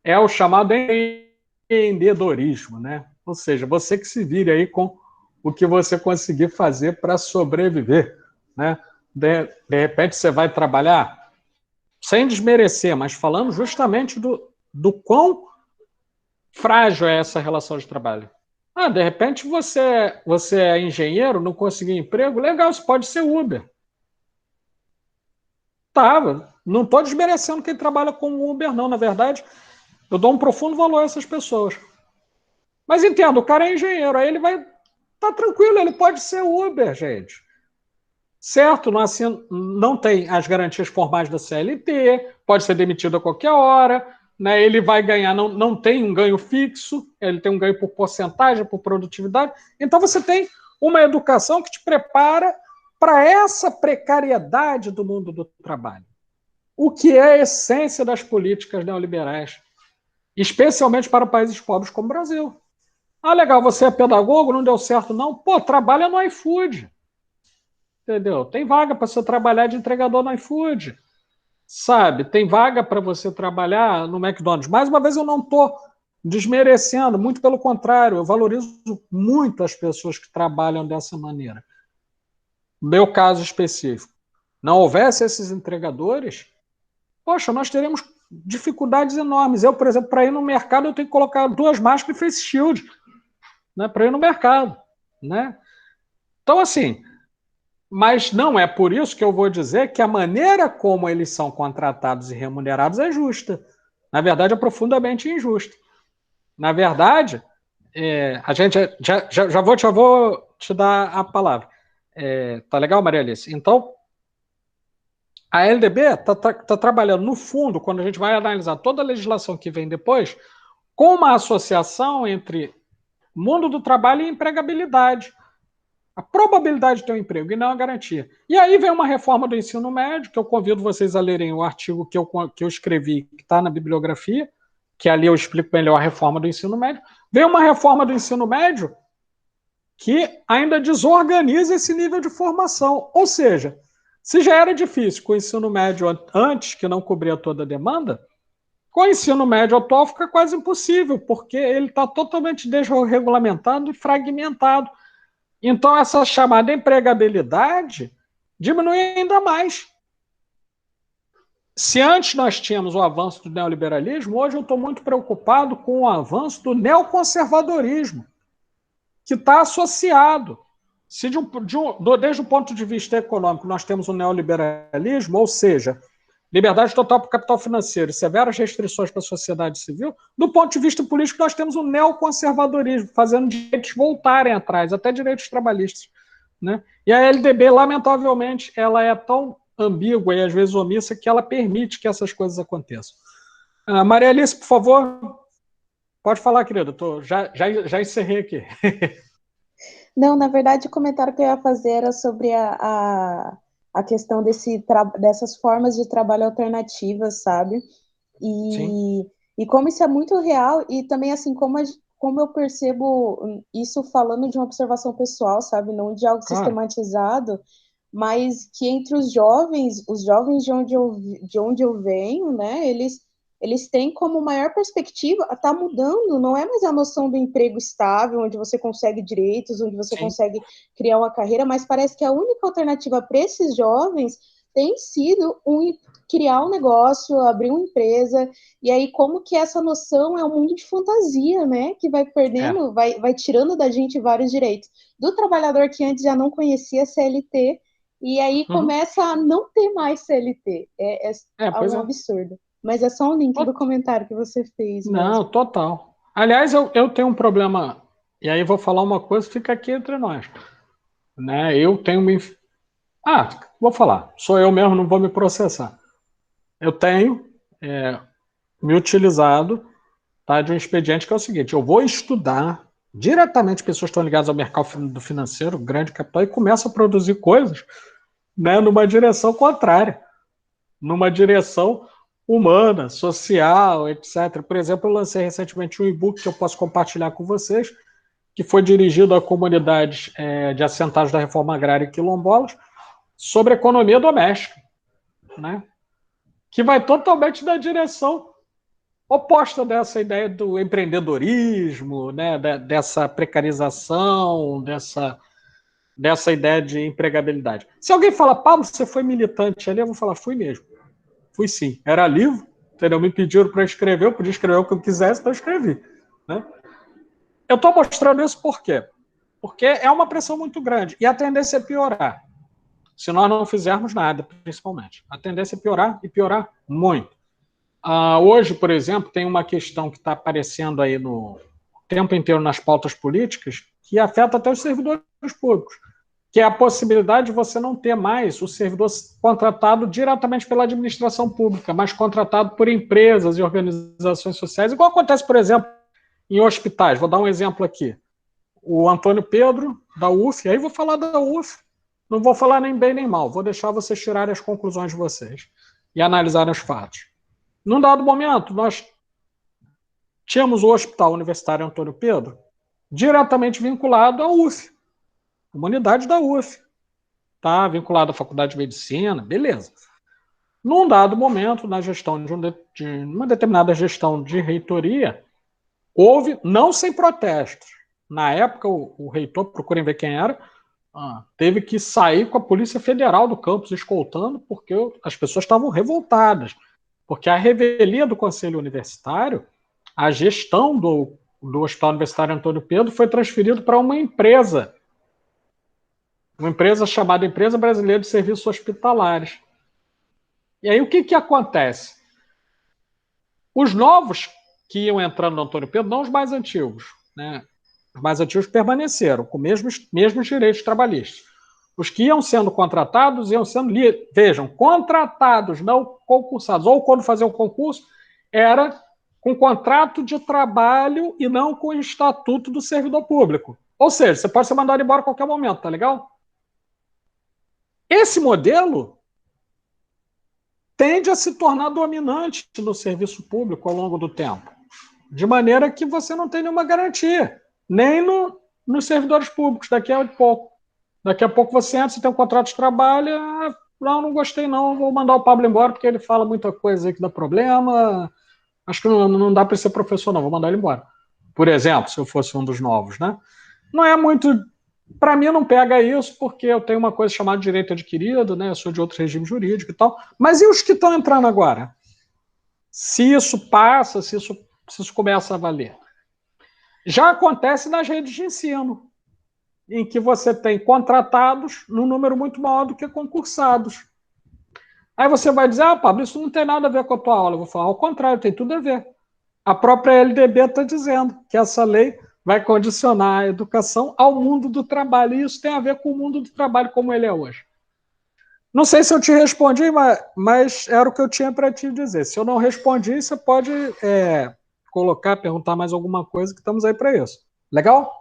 A: É o chamado empreendedorismo, né? Ou seja, você que se vire aí com o que você conseguir fazer para sobreviver, né? De repente você vai trabalhar, sem desmerecer, mas falando justamente do quão frágil é essa relação de trabalho. De repente você é engenheiro, não conseguiu emprego, legal, você pode ser Uber. Tá, não estou desmerecendo quem trabalha com Uber, não. Na verdade, eu dou um profundo valor a essas pessoas. Mas entenda, o cara é engenheiro, aí ele vai tá tranquilo, ele pode ser Uber, gente. Certo? Não tem as garantias formais da CLT, pode ser demitido a qualquer hora, né? Ele vai ganhar, não tem um ganho fixo, ele tem um ganho por porcentagem, por produtividade. Então você tem uma educação que te prepara para essa precariedade do mundo do trabalho. O que é a essência das políticas neoliberais, especialmente para países pobres como o Brasil. Legal, você é pedagogo, não deu certo, não? Pô, trabalha no iFood. Entendeu? Tem vaga para você trabalhar de entregador no iFood. Sabe? Tem vaga para você trabalhar no McDonald's. Mais uma vez, eu não estou desmerecendo, muito pelo contrário, eu valorizo muito as pessoas que trabalham dessa maneira. No meu caso específico, não houvesse esses entregadores, poxa, nós teríamos dificuldades enormes. Eu, por exemplo, para ir no mercado, eu tenho que colocar 2 máscaras e face shield, né, para ir no mercado, né? Então, assim, mas não é por isso que eu vou dizer que a maneira como eles são contratados e remunerados é justa. Na verdade, é profundamente injusta. Na verdade, a gente já vou te dar a palavra. Tá legal, Maria Alice? Então, a LDB está trabalhando, no fundo, quando a gente vai analisar toda a legislação que vem depois, com uma associação entre mundo do trabalho e empregabilidade. A probabilidade de ter um emprego e não a garantia. E aí vem uma reforma do ensino médio, que eu convido vocês a lerem o artigo que eu escrevi, que está na bibliografia, que ali eu explico melhor a reforma do ensino médio. Vem uma reforma do ensino médio que ainda desorganiza esse nível de formação. Ou seja, se já era difícil com o ensino médio antes, que não cobria toda a demanda, com o ensino médio atual fica quase impossível, porque ele está totalmente desregulamentado e fragmentado. Então, essa chamada empregabilidade diminui ainda mais. se antes nós tínhamos o avanço do neoliberalismo, hoje eu estou muito preocupado com o avanço do neoconservadorismo, que está associado. Se desde o ponto de vista econômico nós temos o neoliberalismo, ou seja, liberdade total para o capital financeiro e severas restrições para a sociedade civil, do ponto de vista político nós temos o neoconservadorismo, fazendo direitos voltarem atrás, até direitos trabalhistas, né? E a LDB, lamentavelmente, ela é tão ambígua e às vezes omissa que ela permite que essas coisas aconteçam. Maria Alice, por favor, pode falar, querida. Já encerrei aqui.
F: Não, na verdade, o comentário que eu ia fazer era sobre a questão dessas formas de trabalho alternativas, sabe? E como isso é muito real, e também, assim, como eu percebo isso falando de uma observação pessoal, sabe? Não de algo sistematizado, mas que entre os jovens de onde eu venho, né, eles têm como maior perspectiva, está mudando, não é mais a noção do emprego estável, onde você consegue direitos, onde você consegue criar uma carreira, mas parece que a única alternativa para esses jovens tem sido criar um negócio, abrir uma empresa, e aí como que essa noção é um mundo de fantasia, né, que vai perdendo, vai tirando da gente vários direitos. Do trabalhador que antes já não conhecia CLT, e aí começa a não ter mais CLT. É um absurdo. Mas é só um link do comentário que você fez.
A: Não, mesmo. Total. Aliás, eu tenho um problema, e aí vou falar uma coisa, fica aqui entre nós. Né? Eu tenho vou falar. Sou eu mesmo, não vou me processar. Eu tenho me utilizado de um expediente que é o seguinte: eu vou estudar diretamente pessoas que estão ligadas ao mercado do financeiro, grande capital, e começo a produzir coisas, né, numa direção contrária, numa direção humana, social, etc. Por exemplo, eu lancei recentemente um e-book que eu posso compartilhar com vocês, que foi dirigido a comunidades de assentados da reforma agrária e quilombolas, sobre economia doméstica, né? Que vai totalmente na direção oposta dessa ideia do empreendedorismo, né? Dessa precarização, dessa ideia de empregabilidade. Se alguém fala, Pablo, você foi militante ali, eu vou falar, fui mesmo. Fui sim. Era livro, entendeu? Me pediram para escrever, eu podia escrever o que eu quisesse, então eu escrevi, né? Eu estou mostrando isso por quê? Porque é uma pressão muito grande e a tendência é piorar, se nós não fizermos nada, principalmente. A tendência é piorar e piorar muito. Hoje, por exemplo, tem uma questão que está aparecendo aí no tempo inteiro nas pautas políticas que afeta até os servidores públicos, que é a possibilidade de você não ter mais o servidor contratado diretamente pela administração pública, mas contratado por empresas e organizações sociais, igual acontece, por exemplo, em hospitais. Vou dar um exemplo aqui. O Antônio Pedro, da UF, aí vou falar da UF, não vou falar nem bem nem mal, vou deixar vocês tirarem as conclusões de vocês e analisarem os fatos. Num dado momento, nós tínhamos o Hospital Universitário Antônio Pedro diretamente vinculado à UF, comunidade da UF, tá? Vinculado à Faculdade de Medicina, beleza. Num dado momento, na gestão de uma determinada gestão de reitoria, houve, não sem protestos, na época o reitor, procurem ver quem era, teve que sair com a Polícia Federal do campus escoltando, porque as pessoas estavam revoltadas, porque a revelia do Conselho Universitário, a gestão do Hospital Universitário Antônio Pedro foi transferido para uma empresa chamada Empresa Brasileira de Serviços Hospitalares. E aí o que acontece? Os novos que iam entrando no Antônio Pedro, não os mais antigos, né? Os mais antigos permaneceram com mesmos direitos trabalhistas. Os que iam sendo contratados, iam sendo, vejam, contratados, não concursados. Ou quando faziam concurso, era com contrato de trabalho e não com o estatuto do servidor público. Ou seja, você pode ser mandado embora a qualquer momento, tá legal? Esse modelo tende a se tornar dominante no serviço público ao longo do tempo, de maneira que você não tem nenhuma garantia, nem nos servidores públicos, daqui a pouco. Daqui a pouco você entra, você tem um contrato de trabalho, não gostei não, vou mandar o Pablo embora porque ele fala muita coisa aí que dá problema, acho que não dá para ser professor não, vou mandar ele embora. Por exemplo, se eu fosse um dos novos, né? Não é muito Para mim não pega isso, porque eu tenho uma coisa chamada direito adquirido, né? Eu sou de outro regime jurídico e tal. Mas e os que estão entrando agora? Se isso passa, se isso começa a valer. Já acontece nas redes de ensino, em que você tem contratados num número muito maior do que concursados. Aí você vai dizer, Pablo, isso não tem nada a ver com a tua aula. Eu vou falar, ao contrário, tem tudo a ver. A própria LDB está dizendo que essa lei vai condicionar a educação ao mundo do trabalho, e isso tem a ver com o mundo do trabalho como ele é hoje. Não sei se eu te respondi, mas era o que eu tinha para te dizer. Se eu não respondi, você pode perguntar mais alguma coisa, que estamos aí para isso. Legal?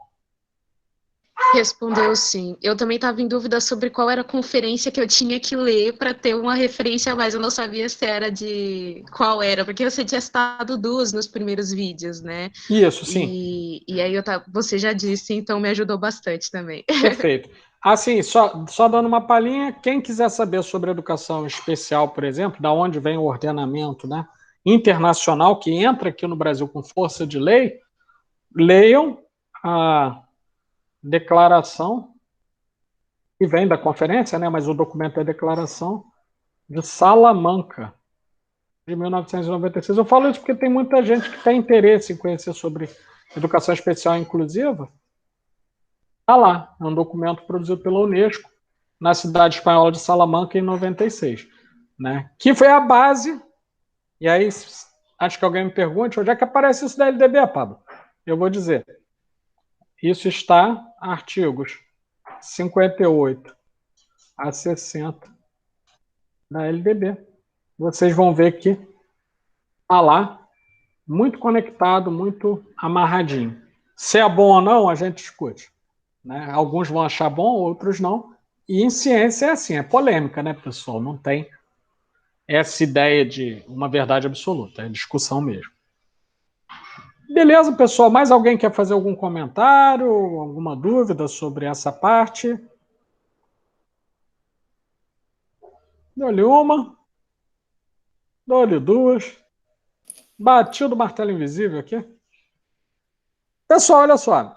F: Respondeu sim. Eu também estava em dúvida sobre qual era a conferência que eu tinha que ler para ter uma referência a mais. Eu não sabia se era de qual era, porque você tinha citado duas nos primeiros vídeos, né?
A: Isso, sim.
F: E aí você já disse, então me ajudou bastante também.
A: Perfeito. Assim, só dando uma palhinha, quem quiser saber sobre educação especial, por exemplo, da onde vem o ordenamento, né, internacional que entra aqui no Brasil com força de lei, leiam a declaração que vem da conferência, né, mas o documento é a declaração de Salamanca, de 1996. Eu falo isso porque tem muita gente que tem interesse em conhecer sobre educação especial inclusiva. Está lá, é um documento produzido pela Unesco na cidade espanhola de Salamanca em 96, né? Que foi a base, e aí acho que alguém me pergunte, onde é que aparece isso da LDB, Pablo? Eu vou dizer, isso está artigos 58 a 60 da LDB. Vocês vão ver que está lá, muito conectado, muito amarradinho. Se é bom ou não, a gente discute. Né? Alguns vão achar bom, outros não. E em ciência é assim, é polêmica, né, pessoal? Não tem essa ideia de uma verdade absoluta, é discussão mesmo. Beleza, pessoal? Mais alguém quer fazer algum comentário, alguma dúvida sobre essa parte? Dou-lhe uma, dou-lhe duas. Bati o do martelo invisível aqui. Pessoal, olha só.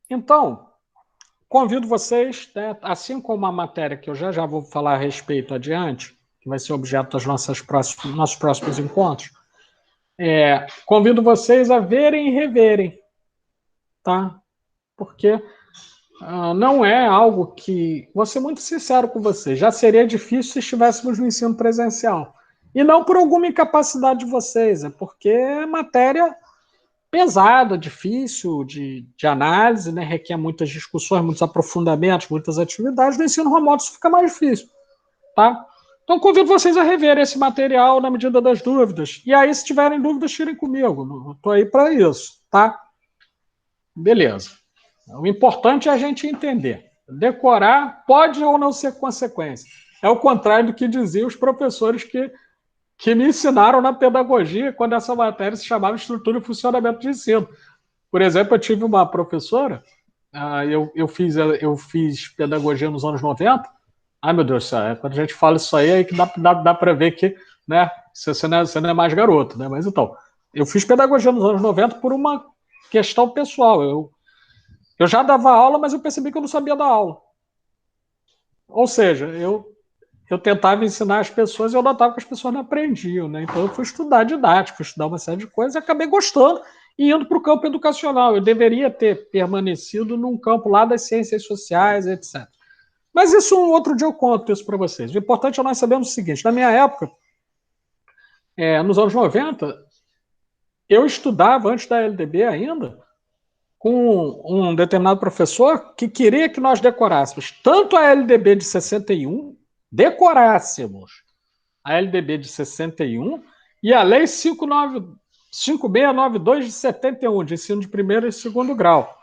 A: Então, convido vocês, né, assim como a matéria que eu já vou falar a respeito adiante, que vai ser objeto dos nossos próximos encontros, convido vocês a verem e reverem, tá? Porque não é algo que... Vou ser muito sincero com vocês, já seria difícil se estivéssemos no ensino presencial. E não por alguma incapacidade de vocês, é porque é matéria pesada, difícil de análise, né? Requer muitas discussões, muitos aprofundamentos, muitas atividades. No ensino remoto isso fica mais difícil, tá? Então convido vocês a reverem esse material na medida das dúvidas. E aí, se tiverem dúvidas, tirem comigo. Estou aí para isso, tá? Beleza. O importante é a gente entender. Decorar pode ou não ser consequência. É o contrário do que diziam os professores que me ensinaram na pedagogia quando essa matéria se chamava Estrutura e Funcionamento de Ensino. Por exemplo, eu tive uma professora, eu fiz pedagogia nos anos 90. Ai, meu Deus do céu, quando a gente fala isso aí que dá para ver que, né, você não é mais garoto, né? Mas então, eu fiz pedagogia nos anos 90 por uma questão pessoal. Eu já dava aula, mas eu percebi que eu não sabia dar aula. Ou seja, eu tentava ensinar as pessoas e eu notava que as pessoas não aprendiam, né? Então eu fui estudar didática, fui estudar uma série de coisas e acabei gostando e indo para o campo educacional. Eu deveria ter permanecido num campo lá das ciências sociais, etc. Mas isso um outro dia eu conto isso para vocês. O importante é nós sabermos o seguinte, na minha época, nos anos 90, eu estudava, antes da LDB ainda, com um determinado professor que queria que nós decorássemos tanto a LDB de 61, decorássemos a LDB de 61 e a Lei 5692 de 71, de ensino de primeiro e segundo grau.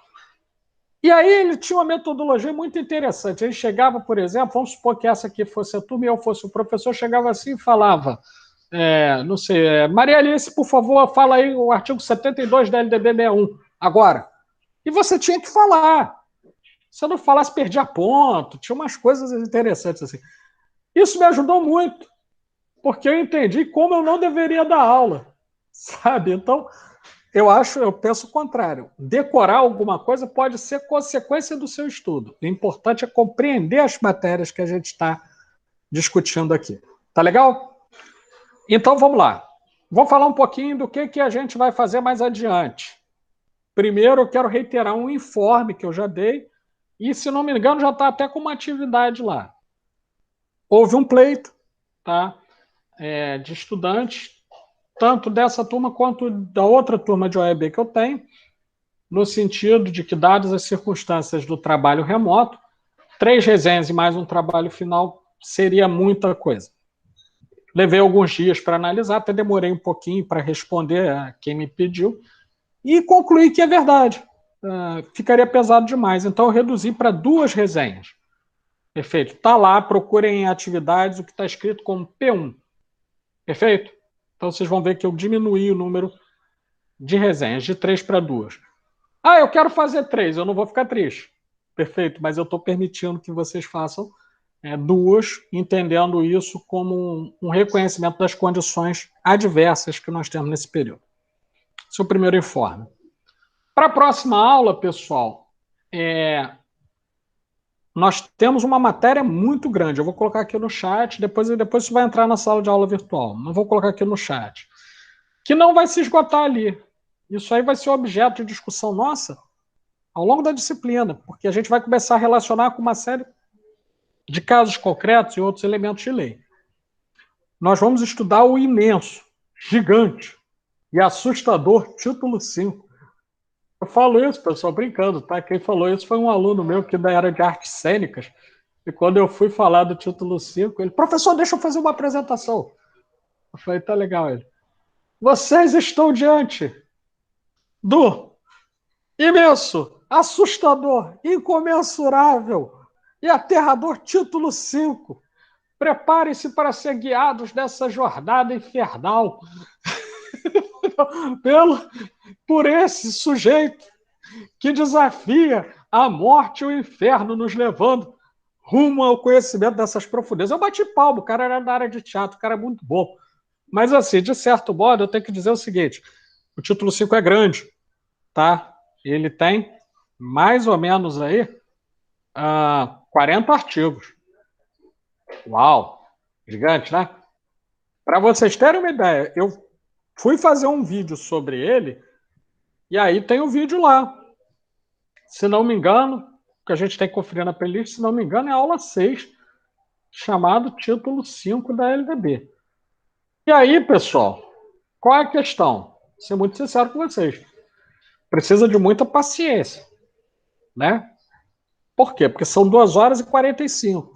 A: E aí ele tinha uma metodologia muito interessante. Ele chegava, por exemplo, vamos supor que essa aqui fosse a turma e eu fosse o professor, chegava assim e falava, não sei, Maria Alice, por favor, fala aí o artigo 72 da LDB 61, agora. E você tinha que falar. Se eu não falasse, perdia ponto. Tinha umas coisas interessantes assim. Isso me ajudou muito, porque eu entendi como eu não deveria dar aula, sabe? Então, eu penso o contrário. Decorar alguma coisa pode ser consequência do seu estudo. O importante é compreender as matérias que a gente está discutindo aqui. Tá legal? Então, vamos lá. Vou falar um pouquinho do que a gente vai fazer mais adiante. Primeiro, eu quero reiterar um informe que eu já dei, e, se não me engano, já está até com uma atividade lá. Houve um pleito, tá? De estudantes, tanto dessa turma quanto da outra turma de OEB que eu tenho, no sentido de que, dadas as circunstâncias do trabalho remoto, 3 resenhas e mais um trabalho final seria muita coisa. Levei alguns dias para analisar, até demorei um pouquinho para responder a quem me pediu, e concluí que é verdade. Ficaria pesado demais. Então, eu reduzi para 2 resenhas. Perfeito? Está lá, procurem em atividades o que está escrito como P1. Perfeito? Então, vocês vão ver que eu diminuí o número de resenhas, de 3 para 2. Eu quero fazer 3, eu não vou ficar triste. Perfeito, mas eu estou permitindo que vocês façam 2, entendendo isso como um reconhecimento das condições adversas que nós temos nesse período. Esse é o primeiro informe. Para a próxima aula, pessoal, nós temos uma matéria muito grande. Eu vou colocar aqui no chat, depois isso vai entrar na sala de aula virtual. Não vou colocar aqui no chat. Que não vai se esgotar ali. Isso aí vai ser objeto de discussão nossa ao longo da disciplina, porque a gente vai começar a relacionar com uma série de casos concretos e outros elementos de lei. Nós vamos estudar o imenso, gigante e assustador título 5. Eu falo isso, pessoal, brincando, tá? Quem falou isso foi um aluno meu que da era de artes cênicas, e quando eu fui falar do título 5, ele, professor, deixa eu fazer uma apresentação. Eu falei, tá legal, ele. Vocês estão diante do imenso, assustador, incomensurável e aterrador título 5. Preparem-se para ser guiados nessa jornada infernal por esse sujeito que desafia a morte e o inferno, nos levando rumo ao conhecimento dessas profundezas. Eu bati palmo, o cara era da área de teatro, o cara é muito bom. Mas, assim, de certo modo, eu tenho que dizer o seguinte, o título 5 é grande, tá? Ele tem mais ou menos aí 40 artigos. Uau! Gigante, né? Para vocês terem uma ideia, eu fui fazer um vídeo sobre ele e aí tem o vídeo lá. Se não me engano, que a gente tem que conferir na playlist, se não me engano, é a aula 6, chamado título 5 da LDB. E aí, pessoal, qual é a questão? Vou ser muito sincero com vocês. Precisa de muita paciência, né? Por quê? Porque são 2h45.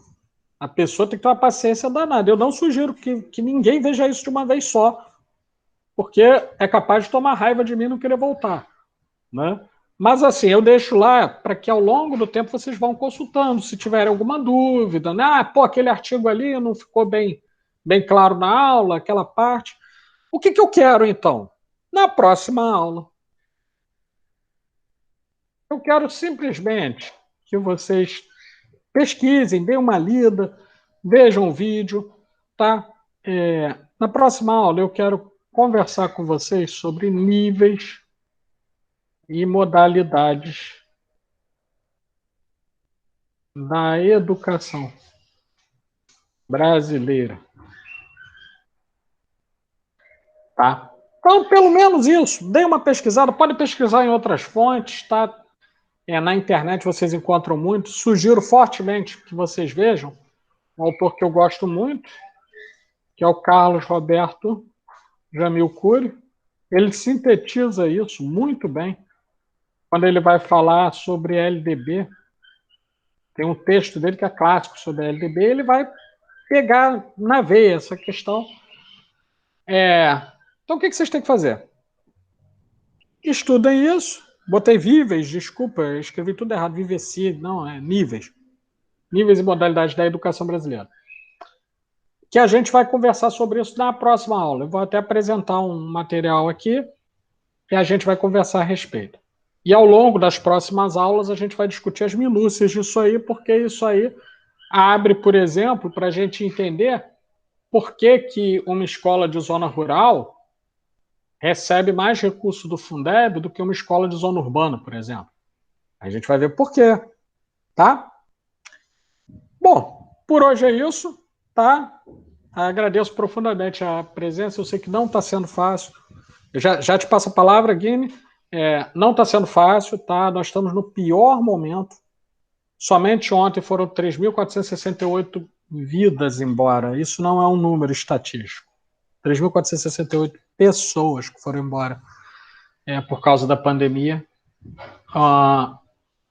A: A pessoa tem que ter uma paciência danada. Eu não sugiro que ninguém veja isso de uma vez só, porque é capaz de tomar raiva de mim e não querer voltar, né? Mas, assim, eu deixo lá para que ao longo do tempo vocês vão consultando, se tiverem alguma dúvida, né? Aquele artigo ali não ficou bem claro na aula, aquela parte. O que eu quero, então? Na próxima aula, eu quero simplesmente que vocês pesquisem, deem uma lida, vejam o vídeo, tá? Na próxima aula eu quero conversar com vocês sobre níveis e modalidades da educação brasileira. Tá? Então, pelo menos isso. Dê uma pesquisada. Pode pesquisar em outras fontes, tá? Na internet vocês encontram muito. Sugiro fortemente que vocês vejam um autor que eu gosto muito, que é o Carlos Roberto Jamil Cury. Ele sintetiza isso muito bem quando ele vai falar sobre LDB. Tem um texto dele que é clássico sobre a LDB, ele vai pegar na veia essa questão. Então, o que vocês têm que fazer? Estudem isso. Botei níveis, desculpa, eu escrevi tudo errado. Viveci, não, níveis. Níveis e modalidades da educação brasileira. Que a gente vai conversar sobre isso na próxima aula. Eu vou até apresentar um material aqui e a gente vai conversar a respeito. E ao longo das próximas aulas a gente vai discutir as minúcias disso aí, porque isso aí abre, por exemplo, para a gente entender por que uma escola de zona rural recebe mais recurso do Fundeb do que uma escola de zona urbana, por exemplo. A gente vai ver por quê, tá? Bom, por hoje é isso, tá? Agradeço profundamente a presença, eu sei que não está sendo fácil. Eu já te passo a palavra, Guime. Não está sendo fácil, tá? Nós estamos no pior momento. Somente ontem foram 3.468 vidas embora. Isso não é um número estatístico. 3.468 pessoas que foram embora por causa da pandemia.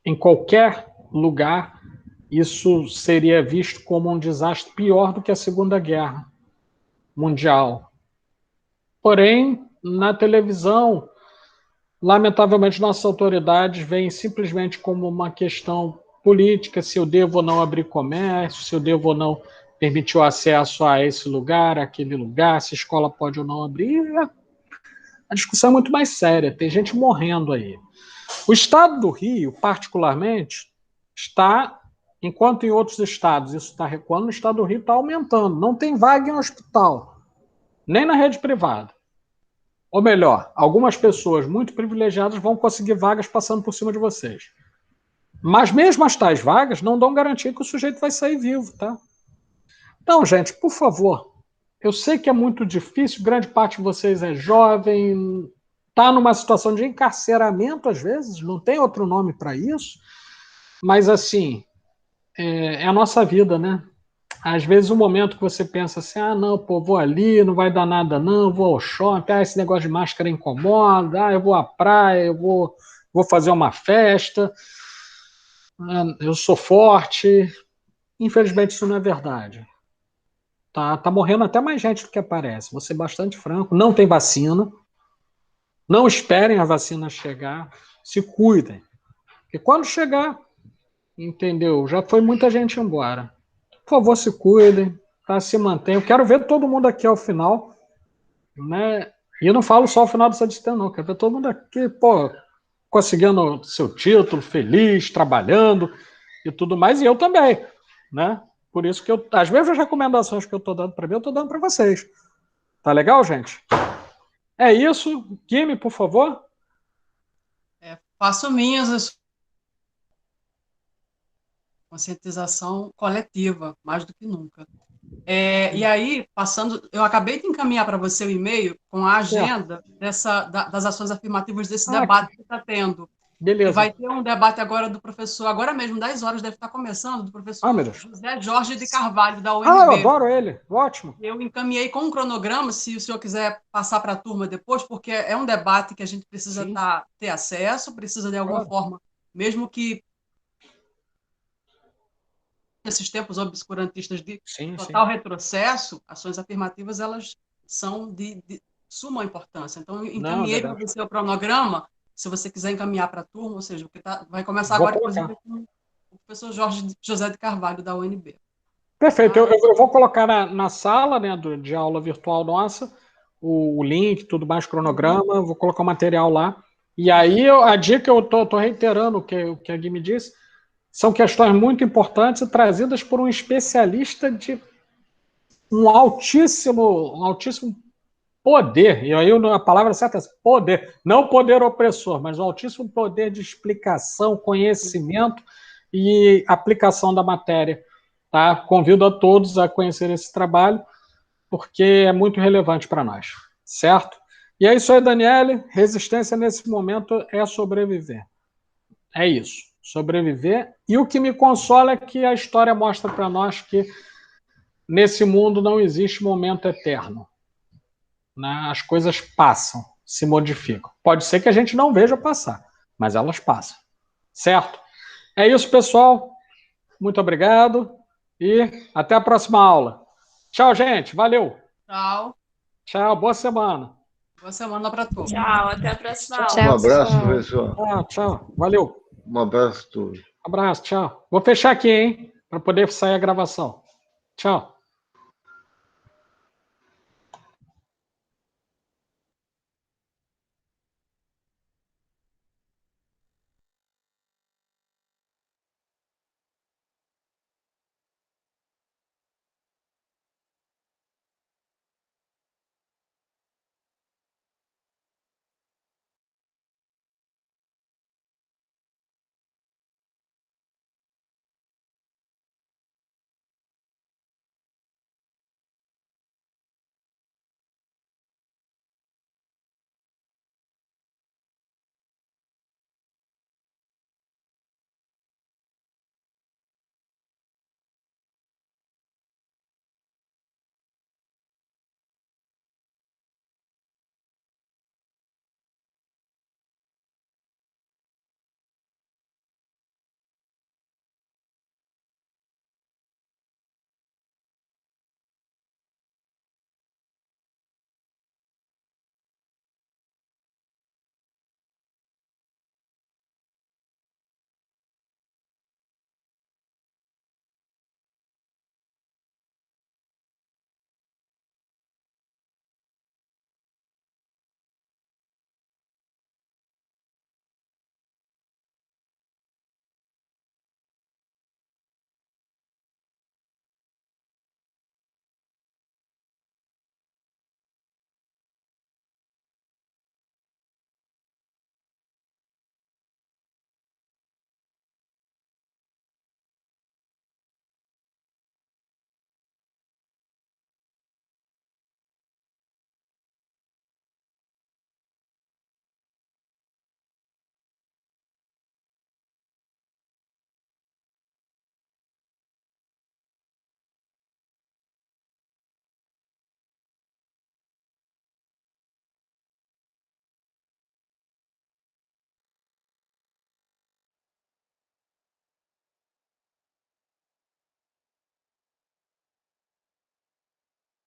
A: Em qualquer lugar, isso seria visto como um desastre pior do que a Segunda Guerra Mundial. Porém, na televisão, lamentavelmente, nossas autoridades veem simplesmente como uma questão política, se eu devo ou não abrir comércio, se eu devo ou não permitir o acesso a esse lugar, aquele lugar, se a escola pode ou não abrir. A discussão é muito mais séria, tem gente morrendo aí. O estado do Rio, particularmente, está, enquanto em outros estados isso está recuando, no estado do Rio está aumentando. Não tem vaga em hospital, nem na rede privada. Ou melhor, algumas pessoas muito privilegiadas vão conseguir vagas passando por cima de vocês. Mas mesmo as tais vagas não dão garantia que o sujeito vai sair vivo, tá? Então, gente, por favor, eu sei que é muito difícil, grande parte de vocês é jovem, está numa situação de encarceramento às vezes, não tem outro nome para isso, mas assim, é a nossa vida, né? Às vezes o momento que você pensa assim, não, pô, vou ali, não vai dar nada não, vou ao shopping, esse negócio de máscara incomoda, eu vou à praia, eu vou fazer uma festa, eu sou forte. Infelizmente isso não é verdade. Tá morrendo até mais gente do que aparece, vou ser bastante franco, não tem vacina, não esperem a vacina chegar, se cuidem, porque quando chegar, entendeu, já foi muita gente embora. Por favor, se cuidem, tá? Se mantenham. Eu quero ver todo mundo aqui ao final, né? E eu não falo só ao final dessa distância, não. Eu quero ver todo mundo aqui, conseguindo seu título, feliz, trabalhando e tudo mais, e eu também, né? Por isso que as mesmas recomendações que eu estou dando para mim, eu estou dando para vocês. Tá legal, gente? É isso. Guime, por favor.
C: Faço minhas conscientização coletiva, mais do que nunca. E aí, eu acabei de encaminhar para você o e-mail com a agenda das ações afirmativas desse debate que está tendo.
A: Beleza.
C: E vai ter um debate agora do professor, agora mesmo, 10 horas deve estar começando, do professor José Jorge de Carvalho, da UNB.
A: Eu adoro ele, ótimo.
C: Eu encaminhei com um cronograma, se o senhor quiser passar para a turma depois, porque é um debate que a gente precisa ter acesso, precisa de alguma forma, mesmo que nesses tempos obscurantistas de total retrocesso, ações afirmativas, elas são de suma importância. Então, eu encaminhei para você o cronograma, se você quiser encaminhar para a turma, ou seja, porque vai começar agora, inclusive, com o professor José de Carvalho, da UNB.
A: Perfeito. Eu vou colocar na sala, né, de aula virtual nossa, o link, tudo mais, cronograma, vou colocar o material lá. E aí, a dica, eu estou reiterando o que a Gui me disse, são questões muito importantes e trazidas por um especialista de um altíssimo poder, e aí a palavra certa é poder, não poder opressor, mas um altíssimo poder de explicação, conhecimento e aplicação da matéria. Tá? Convido a todos a conhecer esse trabalho, porque é muito relevante para nós, certo? E é isso aí, Daniele, resistência nesse momento é sobreviver. É isso. Sobreviver, e o que me consola é que a história mostra para nós que nesse mundo não existe momento eterno, né? As coisas passam, se modificam. Pode ser que a gente não veja passar, mas elas passam, certo? É isso, pessoal, muito obrigado e até a próxima aula. Tchau, gente, valeu. Tchau, boa semana.
C: Boa semana para todos.
B: Tchau, até a próxima aula.
G: Um abraço, professor.
A: Tchau, valeu.
G: Um abraço a todos.
A: Abraço, tchau. Vou fechar aqui, hein? Para poder sair a gravação. Tchau.